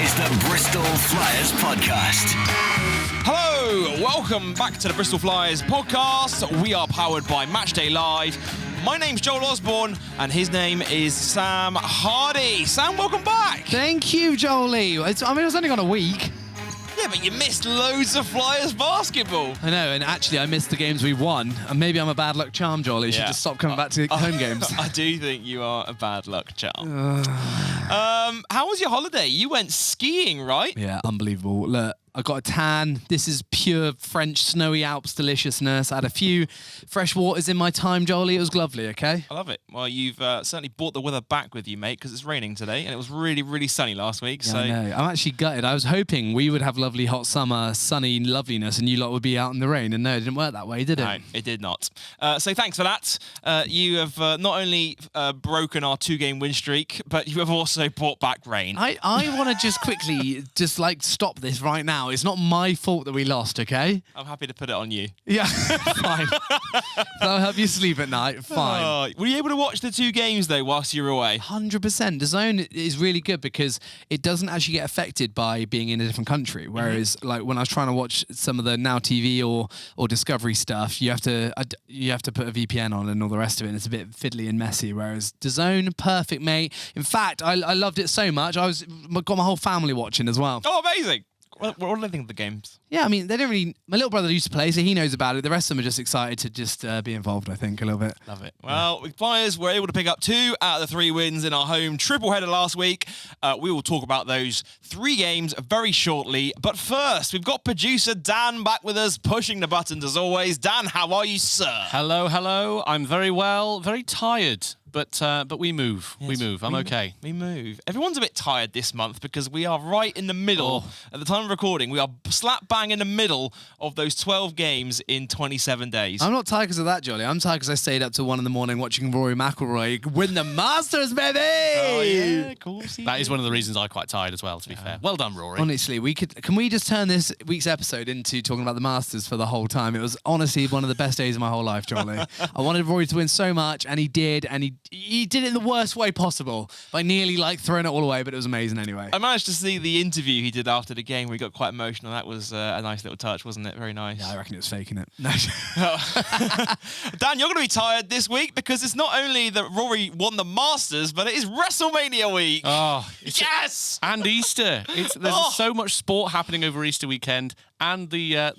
is the Bristol Flyers Podcast. Hello, welcome back to the Bristol Flyers Podcast. We are powered by Matchday Live. My name's Joel Osborne, and his name is Sam Hardy. Sam, welcome back. Thank you, Jolie. It was only gone a week. Yeah, but you missed loads of Flyers basketball. I know, and actually I missed the games we won, and maybe I'm a bad luck charm, Jolie. You should just stop coming back to home games. I do think you are a bad luck charm. How was your holiday? You went skiing, right? Yeah, unbelievable. Look, I got a tan. This is pure French snowy Alps deliciousness. I had a few fresh waters in my time, Jolie. It was lovely, okay? I love it. Well, you've certainly brought the weather back with you, mate, because it's raining today, and it was really, really sunny last week. Yeah, so I know. I'm actually gutted. I was hoping we would have lovely hot summer, sunny loveliness, and you lot would be out in the rain. And no, it didn't work that way, did it? No, it did not. So thanks for that. You have not only broken our 2-game win streak, but you have also brought back rain. I want to just quickly stop this right now. It's not my fault that we lost, okay? I'm happy to put it on you. Yeah, fine. That'll help you sleep at night. Fine. Were you able to watch the 2 games, though, whilst you were away? 100%. DAZN is really good because it doesn't actually get affected by being in a different country. Whereas, like, when I was trying to watch some of the Now TV or Discovery stuff, you have to put a VPN on and all the rest of it, and it's a bit fiddly and messy. Whereas DAZN, perfect, mate. In fact, I loved it so much, got my whole family watching as well. Oh, amazing. What do they think of the games? Yeah, I mean, they don't really... My little brother used to play, so he knows about it. The rest of them are just excited to just be involved, I think, a little bit. Love it. Well, the Flyers were able to pick up 2 out of the 3 wins in our home triple header last week. We will talk about those 3 games very shortly. But first, we've got producer Dan back with us, pushing the buttons as always. Dan, how are you, sir? Hello. I'm very well, very tired. But we move. Yes, we move. I'm okay. We move. Everyone's a bit tired this month because we are right in the middle. At the time of recording, we are slap bang in the middle of those 12 games in 27 days. I'm not tired because of that, Jolie. I'm tired because I stayed up till 1 a.m. watching Rory McIlroy win the Masters, baby! Oh, yeah, of course. That is one of the reasons I'm quite tired as well, to be fair. Well done, Rory. Honestly, can we just turn this week's episode into talking about the Masters for the whole time? It was honestly one of the best days of my whole life, Jolie. I wanted Rory to win so much, and he did, and he did it in the worst way possible by nearly throwing it all away, but it was amazing anyway. I managed to see the interview he did after the game where he got quite emotional. That was a nice little touch, wasn't it? Very nice. Yeah, I reckon it was faking it. No. Dan, you're going to be tired this week because it's not only that Rory won the Masters, but it is WrestleMania week. Oh, yes! And Easter. There's so much sport happening over Easter weekend, and the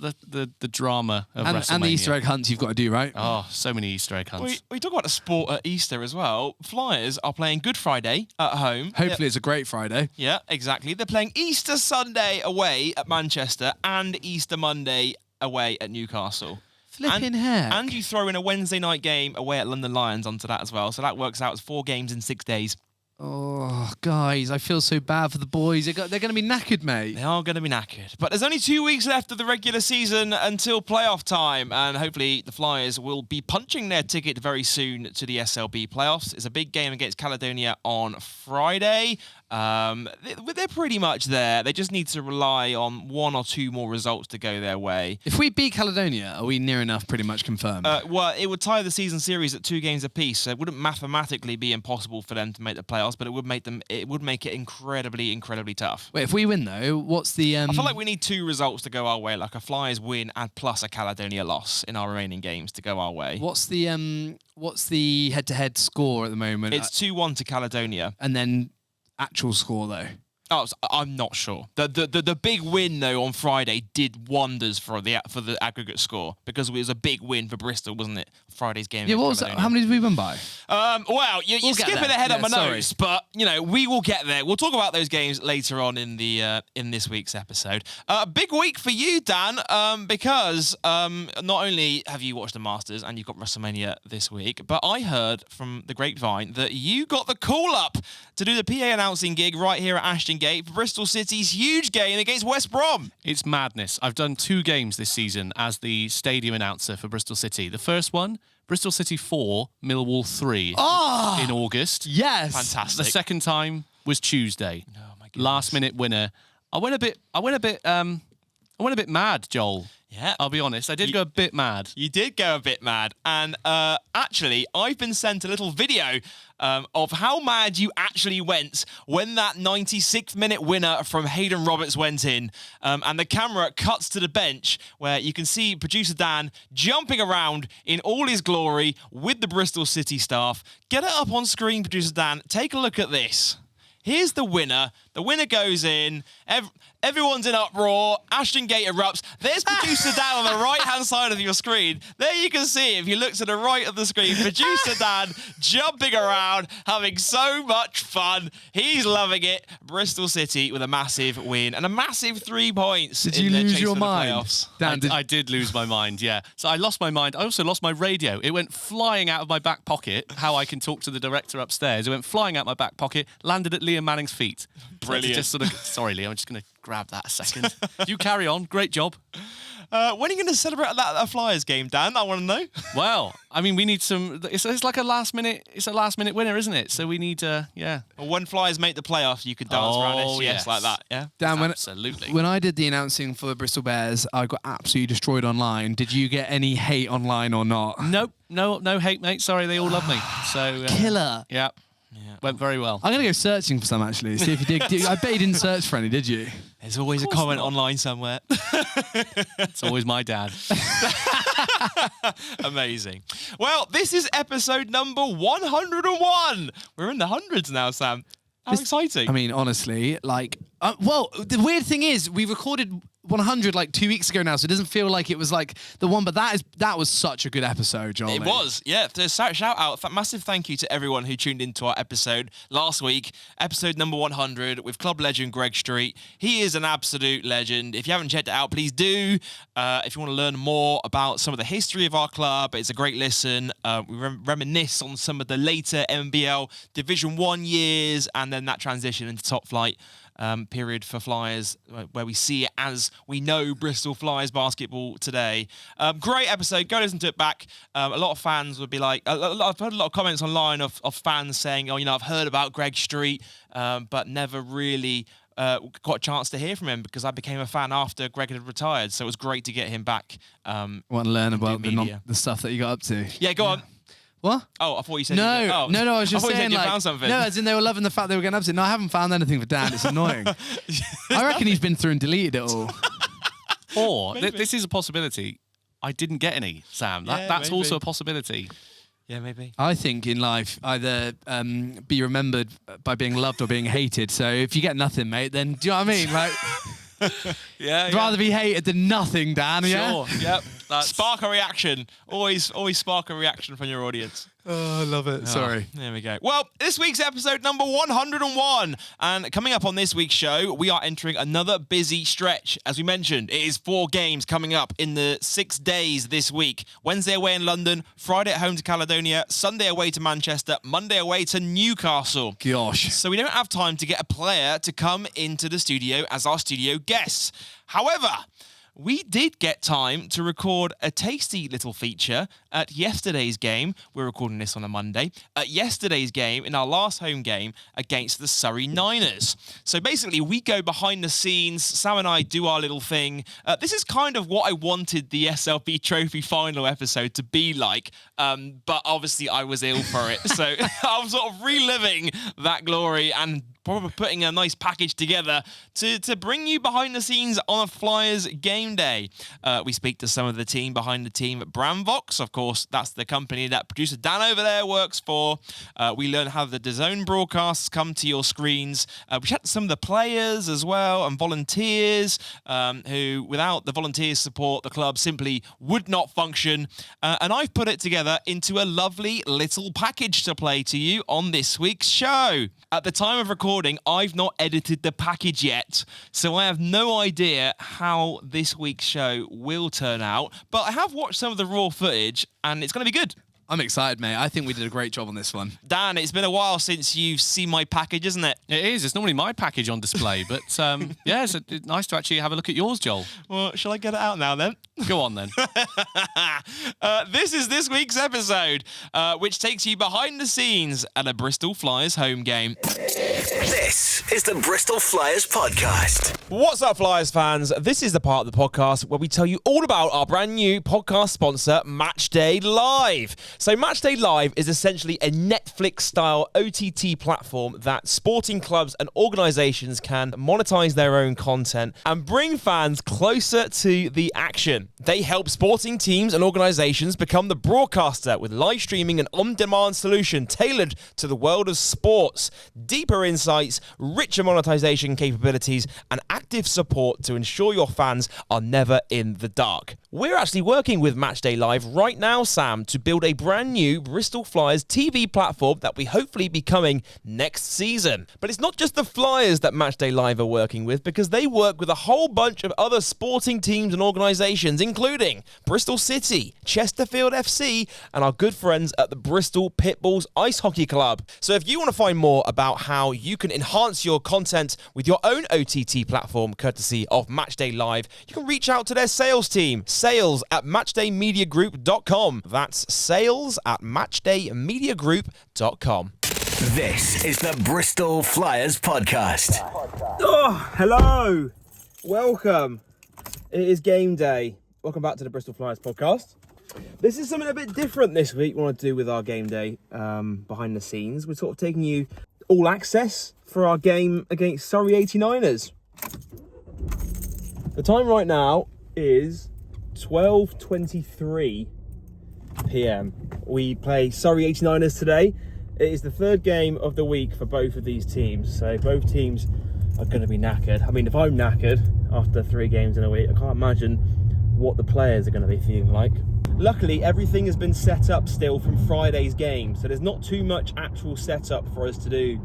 drama of WrestleMania. And the Easter egg hunts you've got to do, right? Oh, so many Easter egg hunts. We talk about the sport at Easter as well. Flyers are playing Good Friday at home. Hopefully it's a great Friday. Yeah, exactly. They're playing Easter Sunday away at Manchester and Easter Monday away at Newcastle. Flipping heck. And you throw in a Wednesday night game away at London Lions onto that as well. So that works out as 4 games in 6 days. Oh, guys, I feel so bad for the boys. They're going to be knackered, mate. They are going to be knackered. But there's only 2 weeks left of the regular season until playoff time. And hopefully the Flyers will be punching their ticket very soon to the SLB playoffs. It's a big game against Caledonia on Friday. They're pretty much there. They just need to rely on 1 or 2 more results to go their way. If we beat Caledonia, are we near enough pretty much confirmed? Well, it would tie the season series at 2 games apiece, so it wouldn't mathematically be impossible for them to make the playoffs, but it would make it incredibly, incredibly tough. Wait, if we win though, what's the? I feel like we need 2 results to go our way, like a Flyers win and plus a Caledonia loss in our remaining games to go our way. What's the head-to-head score at the moment? It's 2-1 to Caledonia, and then actual score though. Oh, I'm not sure. The big win though on Friday did wonders for the aggregate score because it was a big win for Bristol, wasn't it? Friday's game. Yeah, what was that? How many did we win by? Well, you're skipping ahead of my sorry. notes, but we will get there. We'll talk about those games later on in this week's episode. Big week for you, Dan, because not only have you watched the Masters and you've got WrestleMania this week, but I heard from the grapevine that you got the call up to do the PA announcing gig right here at Ashton Gate for Bristol City's huge game against West Brom. It's madness. I've done 2 games this season as the stadium announcer for Bristol City. The first one, Bristol City 4, Millwall 3 in August. Yes. Fantastic. The second time was Tuesday. Oh my goodness. Last minute winner. I went a bit mad, Joel. Yeah. I'll be honest. I did go a bit mad. You did go a bit mad. And actually, I've been sent a little video of how mad you actually went when that 96th minute winner from Hayden Roberts went in. And the camera cuts to the bench where you can see producer Dan jumping around in all his glory with the Bristol City staff. Get it up on screen, producer Dan. Take a look at this. Here's the winner. The winner goes in. Everyone's in uproar. Ashton Gate erupts. There's producer Dan on the right-hand side of your screen. There you can see, if you look to the right of the screen, producer Dan jumping around, having so much fun. He's loving it. Bristol City with a massive win and a massive 3 points. Did you lose your mind? Dan, I did lose my mind, yeah. So I lost my mind. I also lost my radio. It went flying out of my back pocket, how I can talk to the director upstairs. It went flying out my back pocket, landed at Liam Manning's feet. Brilliant. Just sort of, sorry, Liam, I'm just going to grab that a second. You carry on. Great job. When are you going to celebrate that Flyers game, Dan? I want to know. Well, I mean, we need some. It's like a last minute. It's a last minute winner, isn't it? So we need, yeah. Well, when Flyers make the playoffs, you could dance around SGS yes. like that. Yeah. Dan, Absolutely. When I did the announcing for the Bristol Bears, I got absolutely destroyed online. Did you get any hate online or not? Nope. No hate, mate. Sorry, they all love me. So Killer. Yeah. Went very well. I'm going to go searching for some, actually. See if you did. I bet you didn't search for any, did you? There's always a comment online somewhere. It's always my dad. Amazing. Well, this is episode number 101. We're in the hundreds now, Sam. How exciting. I mean, honestly, well, the weird thing is we recorded 100 like 2 weeks ago now, so it doesn't feel like it was like the one, but that was such a good episode, Joel. It was, yeah. Shout out, massive thank you to everyone who tuned into our episode last week, episode number 100 with club legend Greg Street. He is an absolute legend. If you haven't checked it out, please do. If you want to learn more about some of the history of our club, it's a great listen. We reminisce on some of the later NBL Division 1 years and then that transition into top flight. Period for Flyers, where we see it as we know Bristol Flyers basketball today. Great episode. Go listen to it back. A lot of fans would be like, I've heard a lot of comments online of fans saying, I've heard about Greg Street, but never really got a chance to hear from him because I became a fan after Greg had retired. So it was great to get him back. Want to learn about the stuff that you got up to? Yeah, go on. What? Oh, I thought you said... No, I was just saying, you found something. No, as in they were loving the fact they were getting up to. No, I haven't found anything for Dan. It's annoying. I reckon he's been through and deleted it all. Or, this is a possibility, I didn't get any, Sam. That's also a possibility. Yeah, maybe. I think in life, either be remembered by being loved or being hated. So if you get nothing, mate, then do you know what I mean? Like... Yeah, rather be hated than nothing, Dan. Sure. Yep. Spark a reaction. Always spark a reaction from your audience. Oh, I love it. Sorry. There we go. Well, this week's episode number 101. And coming up on this week's show, we are entering another busy stretch. As we mentioned, it is 4 games coming up in the 6 days this week. Wednesday away in London, Friday at home to Caledonia, Sunday away to Manchester, Monday away to Newcastle. Gosh. So we don't have time to get a player to come into the studio as our studio guests. However, we did get time to record a tasty little feature at yesterday's game. We're recording this on a Monday. At yesterday's game, in our last home game, against the Surrey Niners. So basically, we go behind the scenes. Sam and I do our little thing. This is kind of what I wanted the SLB Trophy final episode to be like. But obviously, I was ill for it. So I'm sort of reliving that glory and probably putting a nice package together to bring you behind the scenes on a Flyers game day. We speak to some of the team behind the team at Bramvox. Of course, that's the company that producer Dan over there works for. We learn how the DAZN broadcasts come to your screens. We chat to some of the players as well and volunteers who, without the volunteers' support, the club simply would not function. And I've put it together into a lovely little package to play to you on this week's show. At the time of recording, I've not edited the package yet, so I have no idea how this week's show will turn out, but I have watched some of the raw footage, and it's going to be good. I'm excited, mate. I think we did a great job on this one. Dan, it's been a while since you've seen my package, isn't it? It is. It's normally my package on display, but yeah, it's nice to actually have a look at yours, Joel. Well, shall I get it out now then? Go on then. This is this week's episode, which takes you behind the scenes at a Bristol Flyers home game. This is the Bristol Flyers Podcast. What's up, Flyers fans? This is the part of the podcast where we tell you all about our brand new podcast sponsor, Matchday Live. So Matchday Live is essentially a Netflix-style OTT platform that sporting clubs and organisations can monetize their own content and bring fans closer to the action. They help sporting teams and organisations become the broadcaster with live streaming and on-demand solution tailored to the world of sports, deeper insights, richer monetization capabilities, and active support to ensure your fans are never in the dark. We're actually working with Matchday Live right now, Sam, to build a brand new Bristol Flyers TV platform that we hopefully be coming next season. But it's not just the Flyers that Matchday Live are working with, because they work with a whole bunch of other sporting teams and organisations, including Bristol City, Chesterfield FC, and our good friends at the Bristol Pitbulls Ice Hockey Club. So if you want to find more about how you can enhance your content with your own OTT platform, courtesy of Matchday Live, you can reach out to their sales team, sales@matchdaymediagroup.com. That's sales@matchdaymediagroup.com. This is the Bristol Flyers Podcast. Oh, hello. Welcome. It is game day. Welcome back to the Bristol Flyers Podcast. This is something a bit different this week we want to do with our game day behind the scenes. We're sort of taking you all access for our game against Surrey 89ers. The time right now is 12:23 p.m. We play Surrey 89ers today. It is the third game of the week for both of these teams, so both teams are going to be knackered. I mean, if I'm knackered after 3 games in a week, I can't imagine what the players are going to be feeling like. Luckily, everything has been set up still from Friday's game, so there's not too much actual setup for us to do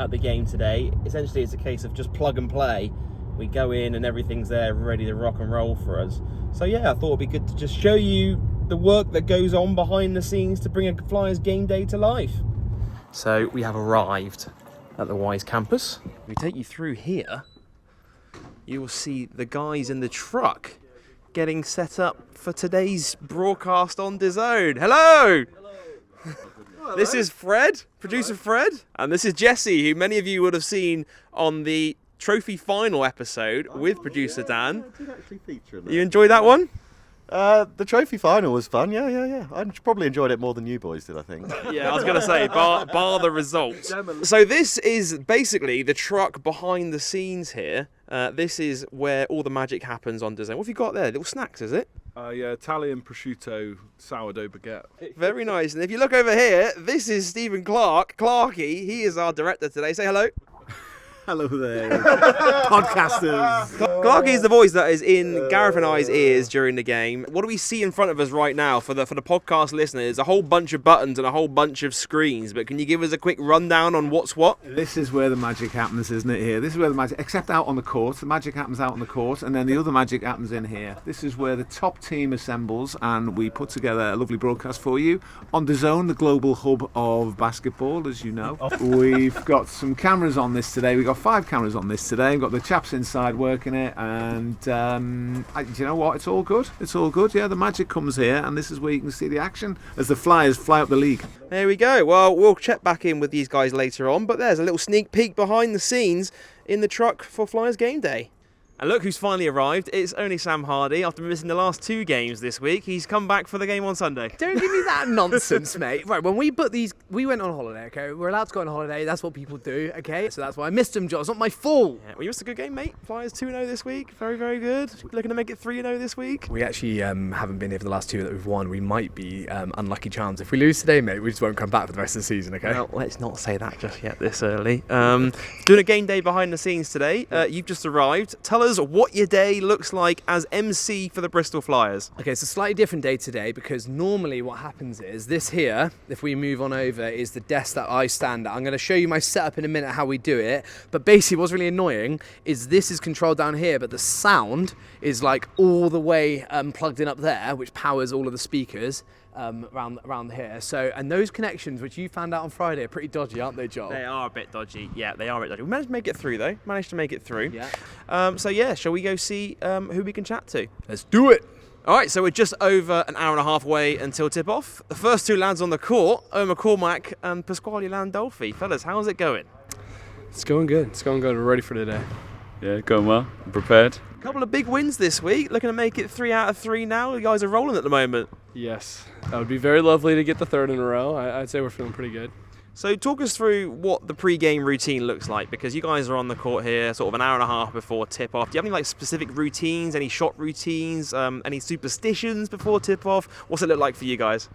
at the game today. Essentially, it's a case of just plug and play. We go in and everything's there ready to rock and roll for us. So yeah, I thought it'd be good to just show you the work that goes on behind the scenes to bring a Flyers game day to life. So we have arrived at the Wise campus. If we take you through here, you will see the guys in the truck getting set up for today's broadcast on DAZN. Hello! Hello. This is Fred, producer Fred, and this is Jesse, who many of you would have seen on the trophy final episode with producer Dan. I did actually feature in that. You enjoyed that one? The trophy final was fun, yeah. I probably enjoyed it more than you boys did, I think. Yeah, I was going to say, bar the result. So this is basically the truck behind the scenes here. This is where all the magic happens on DAZN. What have you got there? Little snacks, is it? Yeah, Italian prosciutto sourdough baguette. Very nice. And if you look over here, this is Stephen Clarkey. He is our director today. Say hello. Hello there, podcasters. Clarkey is the voice that is in Gareth and I's ears during the game. What do we see in front of us right now for the podcast listeners? A whole bunch of buttons and a whole bunch of screens. But can you give us a quick rundown on what's what? This is where the magic happens, isn't it, here? This is where the magic, except out on the court. The magic happens out on the court, and then the other magic happens in here. This is where the top team assembles, and we put together a lovely broadcast for you on DAZN, the global hub of basketball, as you know. We've got some cameras on this today. We've got 5 cameras on this today. We've got the chaps inside working it, and do you know what? It's all good. It's all good. Yeah, the magic comes here, and this is where you can see the action as the Flyers fly up the league. There we go. Well, we'll check back in with these guys later on, but there's a little sneak peek behind the scenes in the truck for Flyers game day. And look who's finally arrived. It's only Sam Hardy. After missing the last 2 games this week, he's come back for the game on Sunday. Don't give me that nonsense, mate. Right, when we put these, we went on holiday, okay? We're allowed to go on holiday. That's what people do, okay? So that's why I missed them, Joe. It's not my fault. Yeah, well, you missed a good game, mate. Flyers 2-0 this week. Very, very good. Looking to make it 3-0 this week. We actually haven't been here for the last 2 that we've won. We might be unlucky charms. If we lose today, mate, we just won't come back for the rest of the season, okay? Well, let's not say that just yet this early. Doing a game day behind the scenes today. You've just arrived. Tell us what your day looks like as MC for the Bristol Flyers. Okay, it's a slightly different day today because normally what happens is this here, if we move on over, is the desk that I stand at. I'm going to show you my setup in a minute, how we do it. But basically what's really annoying is this is controlled down here, but the sound is like all the way plugged in up there, which powers all of the speakers around here. So, and those connections, which you found out on Friday, are pretty dodgy, aren't they, Joel? They are a bit dodgy. Yeah, they are a bit dodgy. We managed to make it through, though. Yeah. So, yeah, shall we go see who we can chat to? Let's do it. All right, so we're just over an hour and a half away until tip-off. The first 2 lads on the court, Owen McCormack and Pasquale Landolfi. Fellas, how's it going? It's going good. It's going good. We're ready for today. Yeah, going well. I'm prepared. A couple of big wins this week. Looking to make it 3 out of 3 now. You guys are rolling at the moment. Yes. That would be very lovely to get the 3rd in a row. I'd say we're feeling pretty good. So talk us through what the pre-game routine looks like, because you guys are on the court here sort of an hour and a half before tip-off. Do you have any specific routines, any shot routines, any superstitions before tip-off? What's it look like for you guys?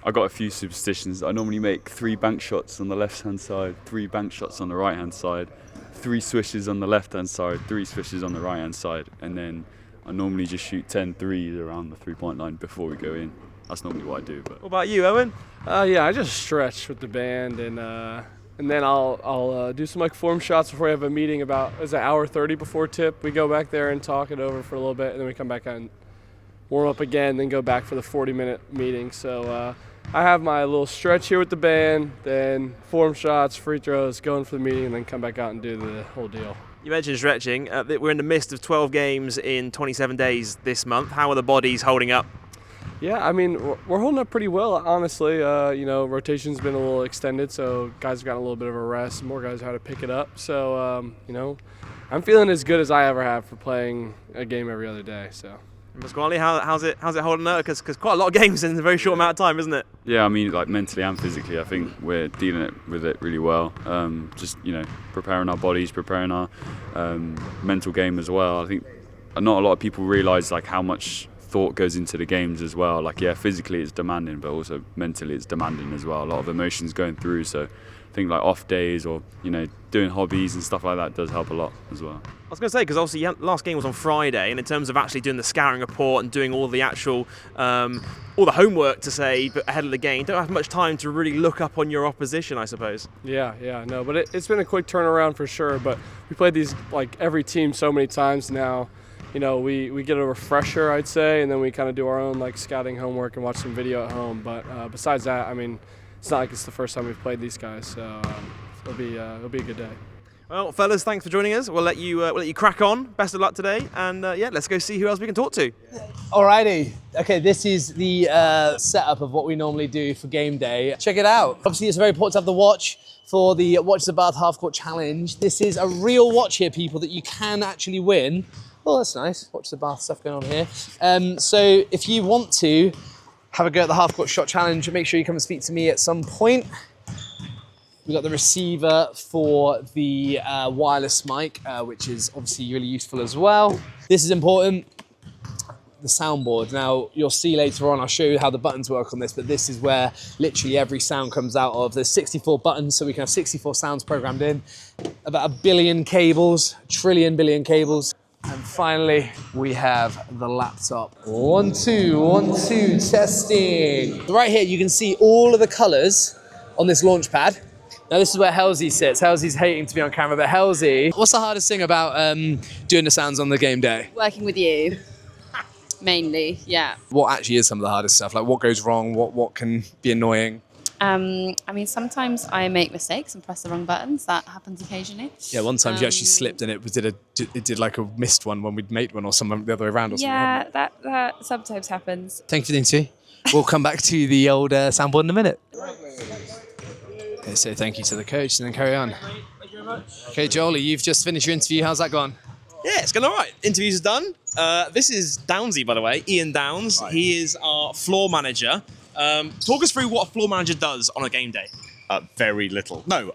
I got a few superstitions. I normally make 3 bank shots on the left-hand side, 3 bank shots on the right-hand side, 3 swishes on the left-hand side, 3 swishes on the right-hand side, and then I normally just shoot 10 threes around the 3-point line before we go in. That's normally what I do. But what about you, Owen? Yeah, I just stretch with the band, and then I'll do some form shots before we have a meeting about an hour 30 before tip. We go back there and talk it over for a little bit, and then we come back out and warm up again, then go back for the 40-minute meeting. So I have my little stretch here with the band, then form shots, free throws, going for the meeting, and then come back out and do the whole deal. You mentioned stretching. We're in the midst of 12 games in 27 days this month. How are the bodies holding up? Yeah, I mean, we're holding up pretty well, honestly. Rotation's been a little extended, so guys have gotten a little bit of a rest. More guys have had to pick it up. So, I'm feeling as good as I ever have for playing a game every other day. So, Pasquale, how's it holding up? Because quite a lot of games in a very short amount of time, isn't it? yeah, I mean, mentally and physically, I think we're dealing with it really well. Just preparing our bodies, preparing our mental game as well. I think not a lot of people realise how much thought goes into the games as well. Physically it's demanding, but also mentally it's demanding as well. A lot of emotions going through. So I think off days or doing hobbies and stuff like that does help a lot as well. I was going to say, because obviously last game was on Friday, and in terms of actually doing the scouting report and doing all the actual all the homework to say ahead of the game, don't have much time to really look up on your opposition, I suppose. Yeah, no, but it's been a quick turnaround for sure. But we played these every team so many times now. We get a refresher, I'd say, and then we kind of do our own scouting homework and watch some video at home. But besides that, I mean, it's not like it's the first time we've played these guys, so it'll be a good day. Well, fellas, thanks for joining us. We'll let you crack on. Best of luck today, and let's go see who else we can talk to. Alrighty. Okay, this is the setup of what we normally do for game day. Check it out. Obviously, it's very important to have the watch for the Watch the Bath Half Court Challenge. This is a real watch here, people, that you can actually win. Oh, that's nice. Watch the Bath stuff going on here. So if you want to have a go at the Half Court Shot Challenge, make sure you come and speak to me at some point. We've got the receiver for the wireless mic, which is obviously really useful as well. This is important. The soundboard. Now, you'll see later on, I'll show you how the buttons work on this, but this is where literally every sound comes out of. There's 64 buttons, so we can have 64 sounds programmed in. About 1 billion cables, trillion billion cables. And finally, we have the laptop. 1, 2, 1, 2, testing. Right here, you can see all of the colors on this launch pad. Now, this is where Halsey sits. Halsey's hating to be on camera, but Halsey, what's the hardest thing about doing the sounds on the game day? Working with you, mainly, yeah. What actually is some of the hardest stuff? What goes wrong? What can be annoying? I mean, sometimes I make mistakes and press the wrong buttons. That happens occasionally. Yeah, one time you actually slipped and it did a missed one when we'd made one or something the other way around or something. Yeah, that sometimes happens. Thank you for the interview. We'll come back to the old soundboard in a minute. Okay, so thank you to the coach and then carry on. Okay, Jolie, you've just finished your interview. How's that gone? Yeah, it's going all right. Interviews are done. This is Downsy, by the way, Ian Downs. Right. He is our floor manager. Talk us through what a floor manager does on a game day. Very little. No,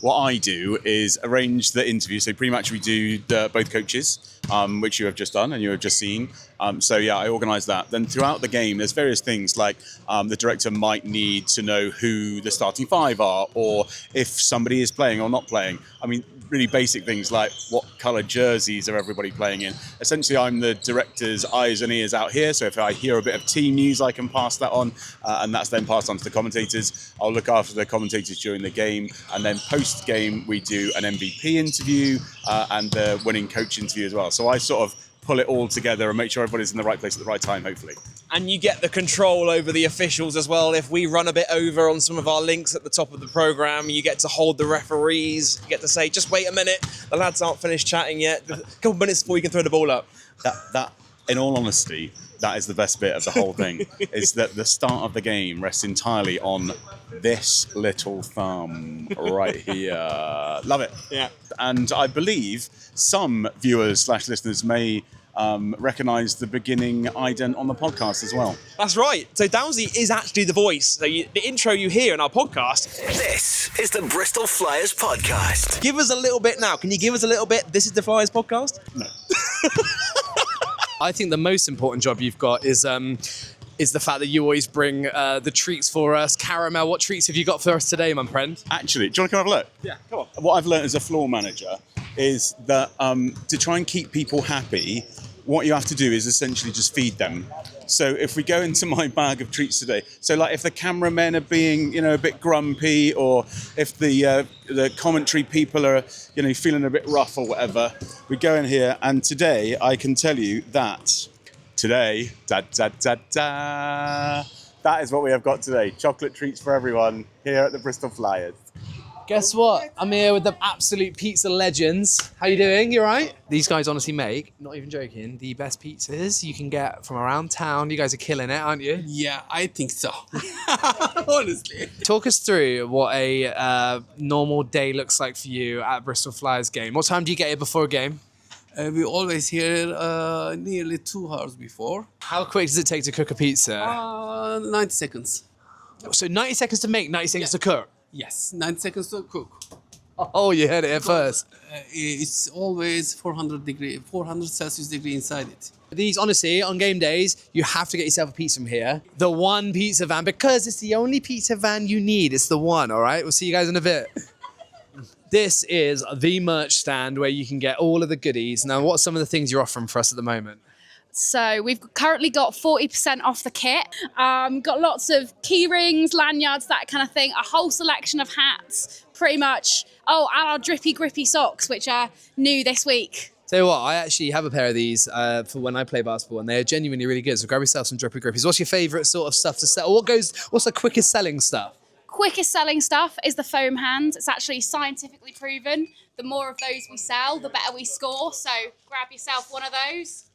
what I do is arrange the interview. So pretty much we do both coaches, which you have just done and you have just seen. I organise that. Then throughout the game, there's various things like the director might need to know who the starting 5 are, or if somebody is playing or not playing. I mean, really basic things like what colour jerseys are everybody playing in. Essentially, I'm the director's eyes and ears out here, so if I hear a bit of team news, I can pass that on, and that's then passed on to the commentators. I'll look after the commentators during the game, and then post-game, we do an MVP interview and the winning coach interview as well. So I sort of pull it all together and make sure everybody's in the right place at the right time, hopefully. And you get the control over the officials as well. If we run a bit over on some of our links at the top of the programme, you get to hold the referees. You get to say, just wait a minute, the lads aren't finished chatting yet. A couple of minutes before you can throw the ball up. in all honesty, that is the best bit of the whole thing, is that the start of the game rests entirely on this little thumb right here. Love it. Yeah. And I believe some viewers / listeners may recognise the beginning ident on the podcast as well. That's right. So Downsy is actually the voice. So the intro you hear in our podcast. This is the Bristol Flyers Podcast. Give us a little bit now. Can you give us a little bit? This is the Flyers Podcast? No. I think the most important job you've got is the fact that you always bring the treats for us. Caramel, what treats have you got for us today, my friend? Actually, do you want to come have a look? Yeah, come on. What I've learned as a floor manager is that to try and keep people happy, what you have to do is essentially just feed them. So if we go into my bag of treats today, so like if the cameramen are being, a bit grumpy, or if the commentary people are, feeling a bit rough or whatever, we go in here, and today I can tell you that today, that is what we have got today. Chocolate treats for everyone here at the Bristol Flyers. Guess what? I'm here with the absolute pizza legends. How you doing? You all right? These guys honestly make, not even joking, the best pizzas you can get from around town. You guys are killing it, aren't you? Yeah, I think so. Honestly. Talk us through what a normal day looks like for you at Bristol Flyers game. What time do you get here before a game? We always here nearly 2 hours before. How quick does it take to cook a pizza? 90 seconds. So 90 seconds to make, 90 seconds to cook? Yes, 90 seconds to cook. Oh, you heard it here first. It's always 400 Celsius degree inside it. These, honestly, on game days, you have to get yourself a pizza from here. The one pizza van, because it's the only pizza van you need. It's the one, all right? We'll see you guys in a bit. This is the merch stand where you can get all of the goodies. Now, what are some of the things you're offering for us at the moment? So we've currently got 40% off the kit. Got lots of key rings, lanyards, that kind of thing. A whole selection of hats, pretty much. Oh, and our drippy grippy socks, which are new this week. Tell you what, I actually have a pair of these for when I play basketball, and they're genuinely really good. So grab yourself some drippy grippies. What's your favourite sort of stuff to sell? What's the quickest selling stuff? Quickest selling stuff is the foam hand. It's actually scientifically proven. The more of those we sell, the better we score. So grab yourself one of those.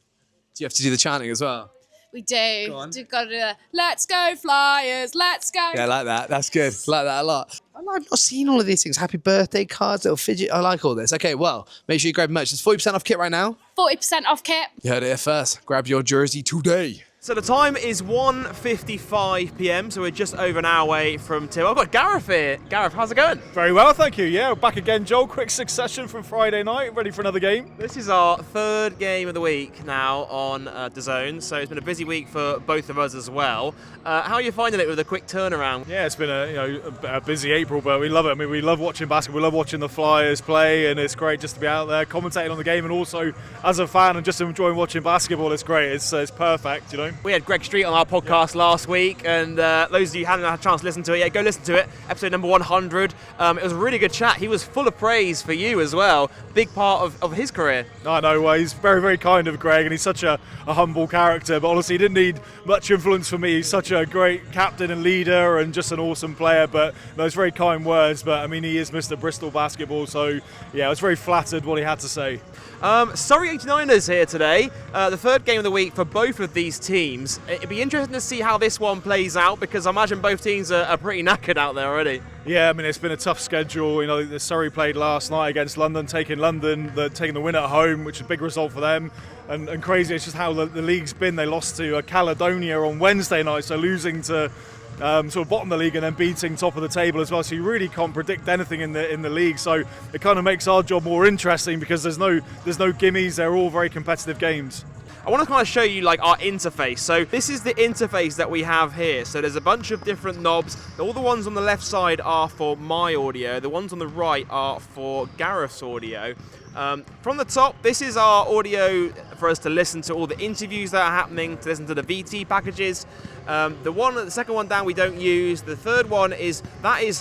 Do you have to do the chanting as well? We do. Go on. Got to do the, let's go Flyers, let's go. Yeah, I like that. That's good. I like that a lot. I've not seen all of these things. Happy birthday cards, little fidget. I like all this. Okay, well, make sure you grab merch. It's 40% off kit right now. 40% off kit. You heard it here first. Grab your jersey today. So the time is 1:55 p.m, so we're just over an hour away from Tim. I've got Gareth here. Gareth, how's it going? Very well, thank you. Yeah, back again, Joel. Quick succession from Friday night, ready for another game. This is our third game of the week now on DAZN, so it's been a busy week for both of us as well. How are you finding it with a quick turnaround? Yeah, it's been a busy April, but we love it. I mean, we love watching basketball, we love watching the Flyers play, and it's great just to be out there commentating on the game, and also as a fan and just enjoying watching basketball. It's great. It's perfect, you know. We had Greg Street on our podcast last week, and those of you who hadn't had a chance to listen to it, yeah, go listen to it. Episode number 100. It was a really good chat. He was full of praise for you as well. Big part of his career. I know. Well, he's very, very kind of Greg, and he's such a humble character. But honestly, he didn't need much influence from me. He's such a great captain and leader, and just an awesome player. But those very kind words. But I mean, he is Mr. Bristol basketball. So yeah, I was very flattered what he had to say. Surrey 89ers here today, the third game of the week for both of these teams. It'd be interesting to see how this one plays out, because I imagine both teams are pretty knackered out there already. Yeah, I mean, it's been a tough schedule. You know, the Surrey played last night against London, taking the win at home, which is a big result for them. And crazy, it's just how the league's been. They lost to Caledonia on Wednesday night, so losing to sort of bottom of the league and then beating top of the table as well. So you really can't predict anything in the league. So it kind of makes our job more interesting, because there's no gimmies. They're all very competitive games. I want to kind of show you like our interface. So this is the interface that we have here. So there's a bunch of different knobs. All the ones on the left side are for my audio. The ones on the right are for Gareth's audio. From the top, this is our audio for us to listen to all the interviews that are happening, to listen to the VT packages. The second one down we don't use. The third one is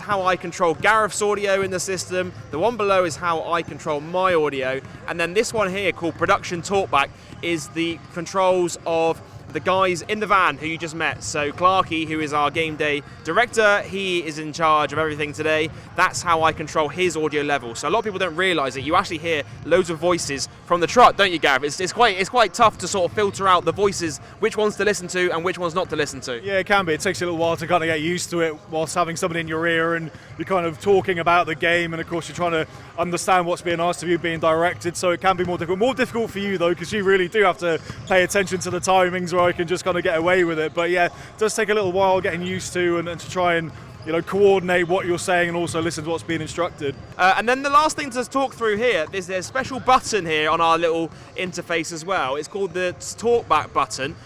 how I control Gareth's audio in the system. The one below is how I control my audio. And then this one here, called Production Talkback, is the controls of the guys in the van who you just met. So Clarkey, who is our game day director, he is in charge of everything today. That's how I control his audio level. So a lot of people don't realise that you actually hear loads of voices from from the truck, don't you, Gav? It's quite tough to sort of filter out the voices, which ones to listen to and which ones not to listen to. Yeah, it can be. It takes you a little while to kind of get used to it whilst having somebody in your ear and you're kind of talking about the game, and of course you're trying to understand what's being asked of you, being directed, so it can be more difficult. More difficult for you though, because you really do have to pay attention to the timings, where I can just kind of get away with it. But yeah, it does take a little while getting used to and to try and coordinate what you're saying and also listen to what's being instructed. And then the last thing to talk through here, there's a special button here on our little interface as well. It's called the talkback button.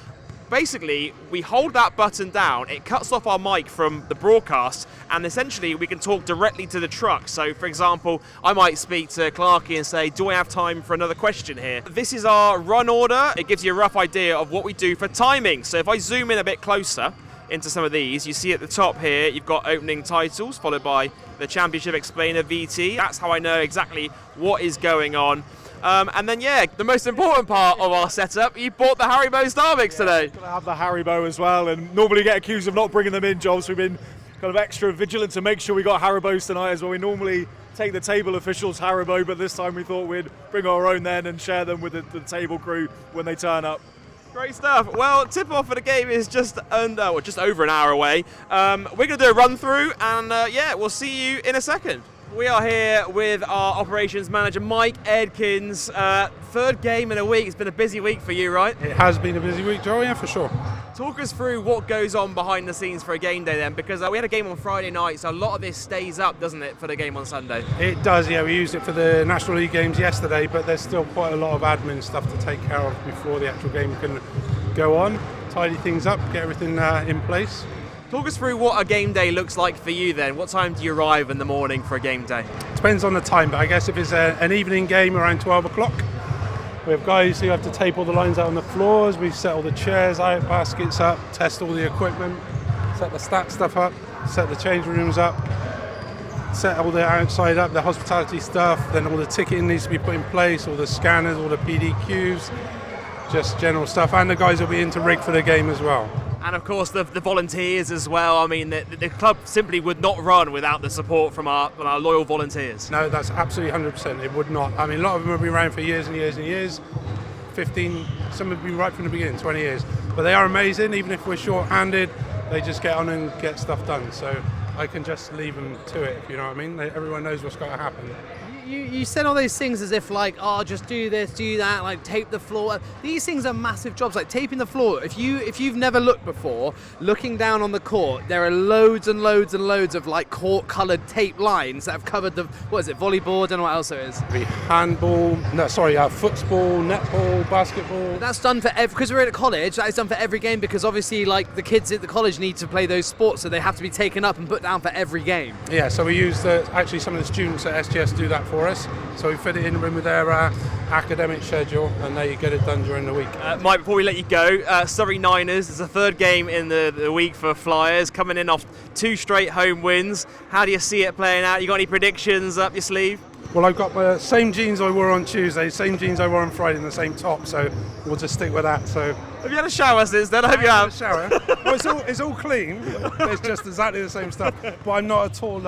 Basically, we hold that button down, it cuts off our mic from the broadcast, and essentially we can talk directly to the truck. So, for example, I might speak to Clarky and say, do I have time for another question here? This is our run order. It gives you a rough idea of what we do for timing. So if I zoom in a bit closer into some of these, you see at the top here, you've got opening titles, followed by the Championship Explainer VT. That's how I know exactly what is going on. And then, yeah, the most important part of our setup, you bought the Haribo Starbucks today. I have the Haribo as well, and normally get accused of not bringing them in, Jobs. We've been kind of extra vigilant to make sure we got Haribos tonight as well. We normally take the table officials Haribo, but this time we thought we'd bring our own then and share them with the table crew when they turn up. Great stuff. Well, tip-off for the game is just over an hour away. We're going to do a run-through, and yeah, we'll see you in a second. We are here with our operations manager, Mike Edkins. Third game in a week. It's been a busy week for you, right? It has been a busy week, Joe, yeah, for sure. Talk us through what goes on behind the scenes for a game day then, because we had a game on Friday night, so a lot of this stays up, doesn't it, for the game on Sunday? It does, yeah. We used it for the National League games yesterday, but there's still quite a lot of admin stuff to take care of before the actual game can go on. Tidy things up, get everything in place. Talk us through what a game day looks like for you then. What time do you arrive in the morning for a game day? Depends on the time, but I guess if it's an evening game around 12 o'clock, we have guys who have to tape all the lines out on the floors, we set all the chairs out, baskets up, test all the equipment, set the stat stuff up, set the change rooms up, set all the outside up, the hospitality stuff, then all the ticketing needs to be put in place, all the scanners, all the PDQs, just general stuff, and the guys will be in to rig for the game as well. And of course the volunteers as well. I mean, the club simply would not run without the support from our loyal volunteers. No, that's absolutely 100%. It would not. I mean, a lot of them have been around for years and years and years. 15, some have been right from the beginning, 20 years. But they are amazing. Even if we're short-handed, they just get on and get stuff done. So I can just leave them to it, if you know what I mean. Everyone knows what's got to happen. You said all those things as if like, oh, just do this, do that, like tape the floor. These things are massive jobs, like taping the floor. If you've never looked before, looking down on the court, there are loads and loads and loads of like court-coloured tape lines that have covered the, what is it, volleyball? I don't know what else it is. Handball, football, netball, basketball. That's done for because we're at college. That is done for every game because obviously like the kids at the college need to play those sports, so they have to be taken up and put down for every game. Yeah, so we use actually some of the students at SGS do that for us, so we fit it in with their academic schedule and they get it done during the week. Mike, before we let you go, Surrey Niners, it's the third game in the week for Flyers, coming in off 2 straight home wins. How do you see it playing out? You got any predictions up your sleeve? Well, I've got the same jeans I wore on Tuesday, same jeans I wore on Friday, and the same top, so we'll just stick with that. So, have you had a shower since then? I hope you have. A shower. Well, it's all clean. It's just exactly the same stuff. But I'm not at all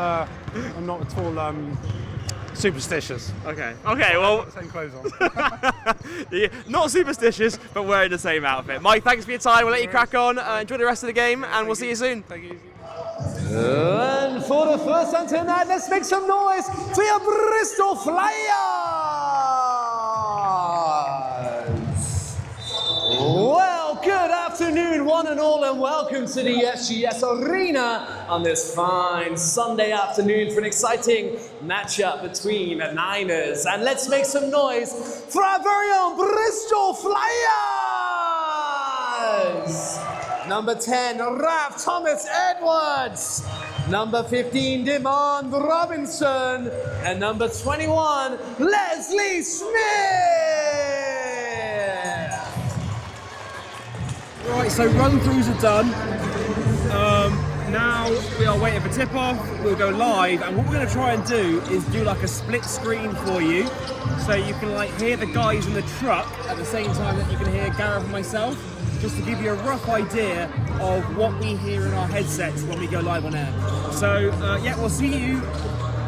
superstitious. Okay, well, the same clothes on. Yeah, not superstitious, but wearing the same outfit. Mike, thanks for your time. We'll let you crack on. Enjoy the rest of the game, and we'll see you soon. Thank you. And for the first time tonight, let's make some noise for your Bristol Flyers! Well, good afternoon, one and all, and welcome to the SGS Arena on this fine Sunday afternoon for an exciting matchup between the Niners. And let's make some noise for our very own Bristol Flyers! Number 10, Ralph Thomas Edwards. Number 15, Demand Robinson. And number 21, Leslie Smith. Right, so run-throughs are done. Now we are waiting for tip-off. We'll go live, and what we're going to try and do is do like a split screen for you, so you can like hear the guys in the truck at the same time that you can hear Gareth and myself, just to give you a rough idea of what we hear in our headsets when we go live on air. So yeah, we'll see you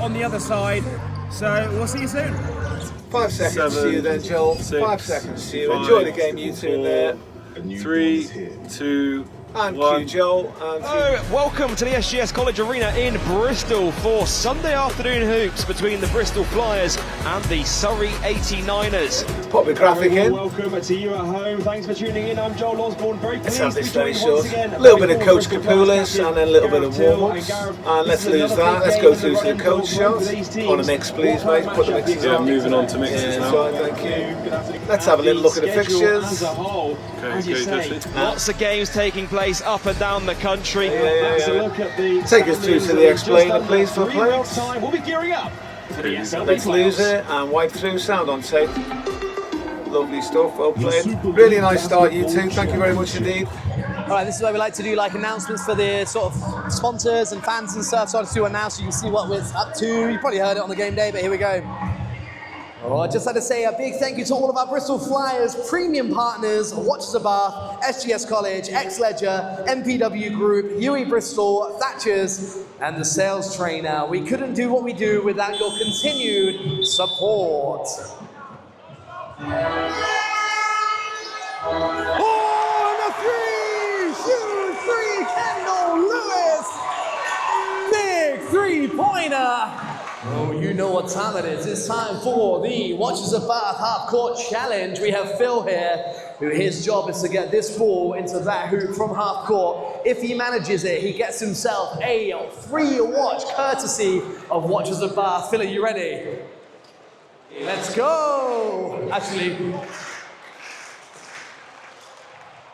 on the other side. So we'll see you soon. 5 seconds to you then, Joel. 5 seconds to you. Enjoy the game, you two in there. 3, 2, And 1. cue Joel. And Welcome to the SGS College Arena in Bristol for Sunday afternoon hoops between the Bristol Flyers and the Surrey 89ers. Pop the graphic in. Welcome to you at home. Thanks for tuning in. I'm Joel Osborne. Very Let's pleased have to this be very joined short. once again. A little bit of Coach Capoulas and then a little bit of warm-ups. And let's lose that. Let's go through to the coach shot. On a mix, please, mate. Put the mixes on. Moving on to mixes now. Right, thank you. Let's have a little look at the fixtures. Lots of games taking place up and down the country. Take us through to the explainer, please, for players. We'll be gearing up. Let's lose it and wipe through. Sound on tape. Lovely stuff, well played. Really nice start, you two. Thank you very much indeed. All right, this is where we like to do like announcements for the sort of sponsors and fans and stuff. So I'll just do it now so you can see what we're up to. You probably heard it on the game day, but here we go. Oh, I'd just like to say a big thank you to all of our Bristol Flyers premium partners, Watches of Bath, SGS College, X-Ledger, MPW Group, UE Bristol, Thatchers, and the sales trainer. We couldn't do what we do without your continued support. Oh, and a 3, shoot 3, Kendall Lewis! Big three-pointer! Oh, you know what time it is. It's time for the Watches of Bath Half-Court Challenge. We have Phil here, who his job is to get this ball into that hoop from half-court. If he manages it, he gets himself a free watch, courtesy of Watches of Bath. Phil, are you ready? Let's go! Actually...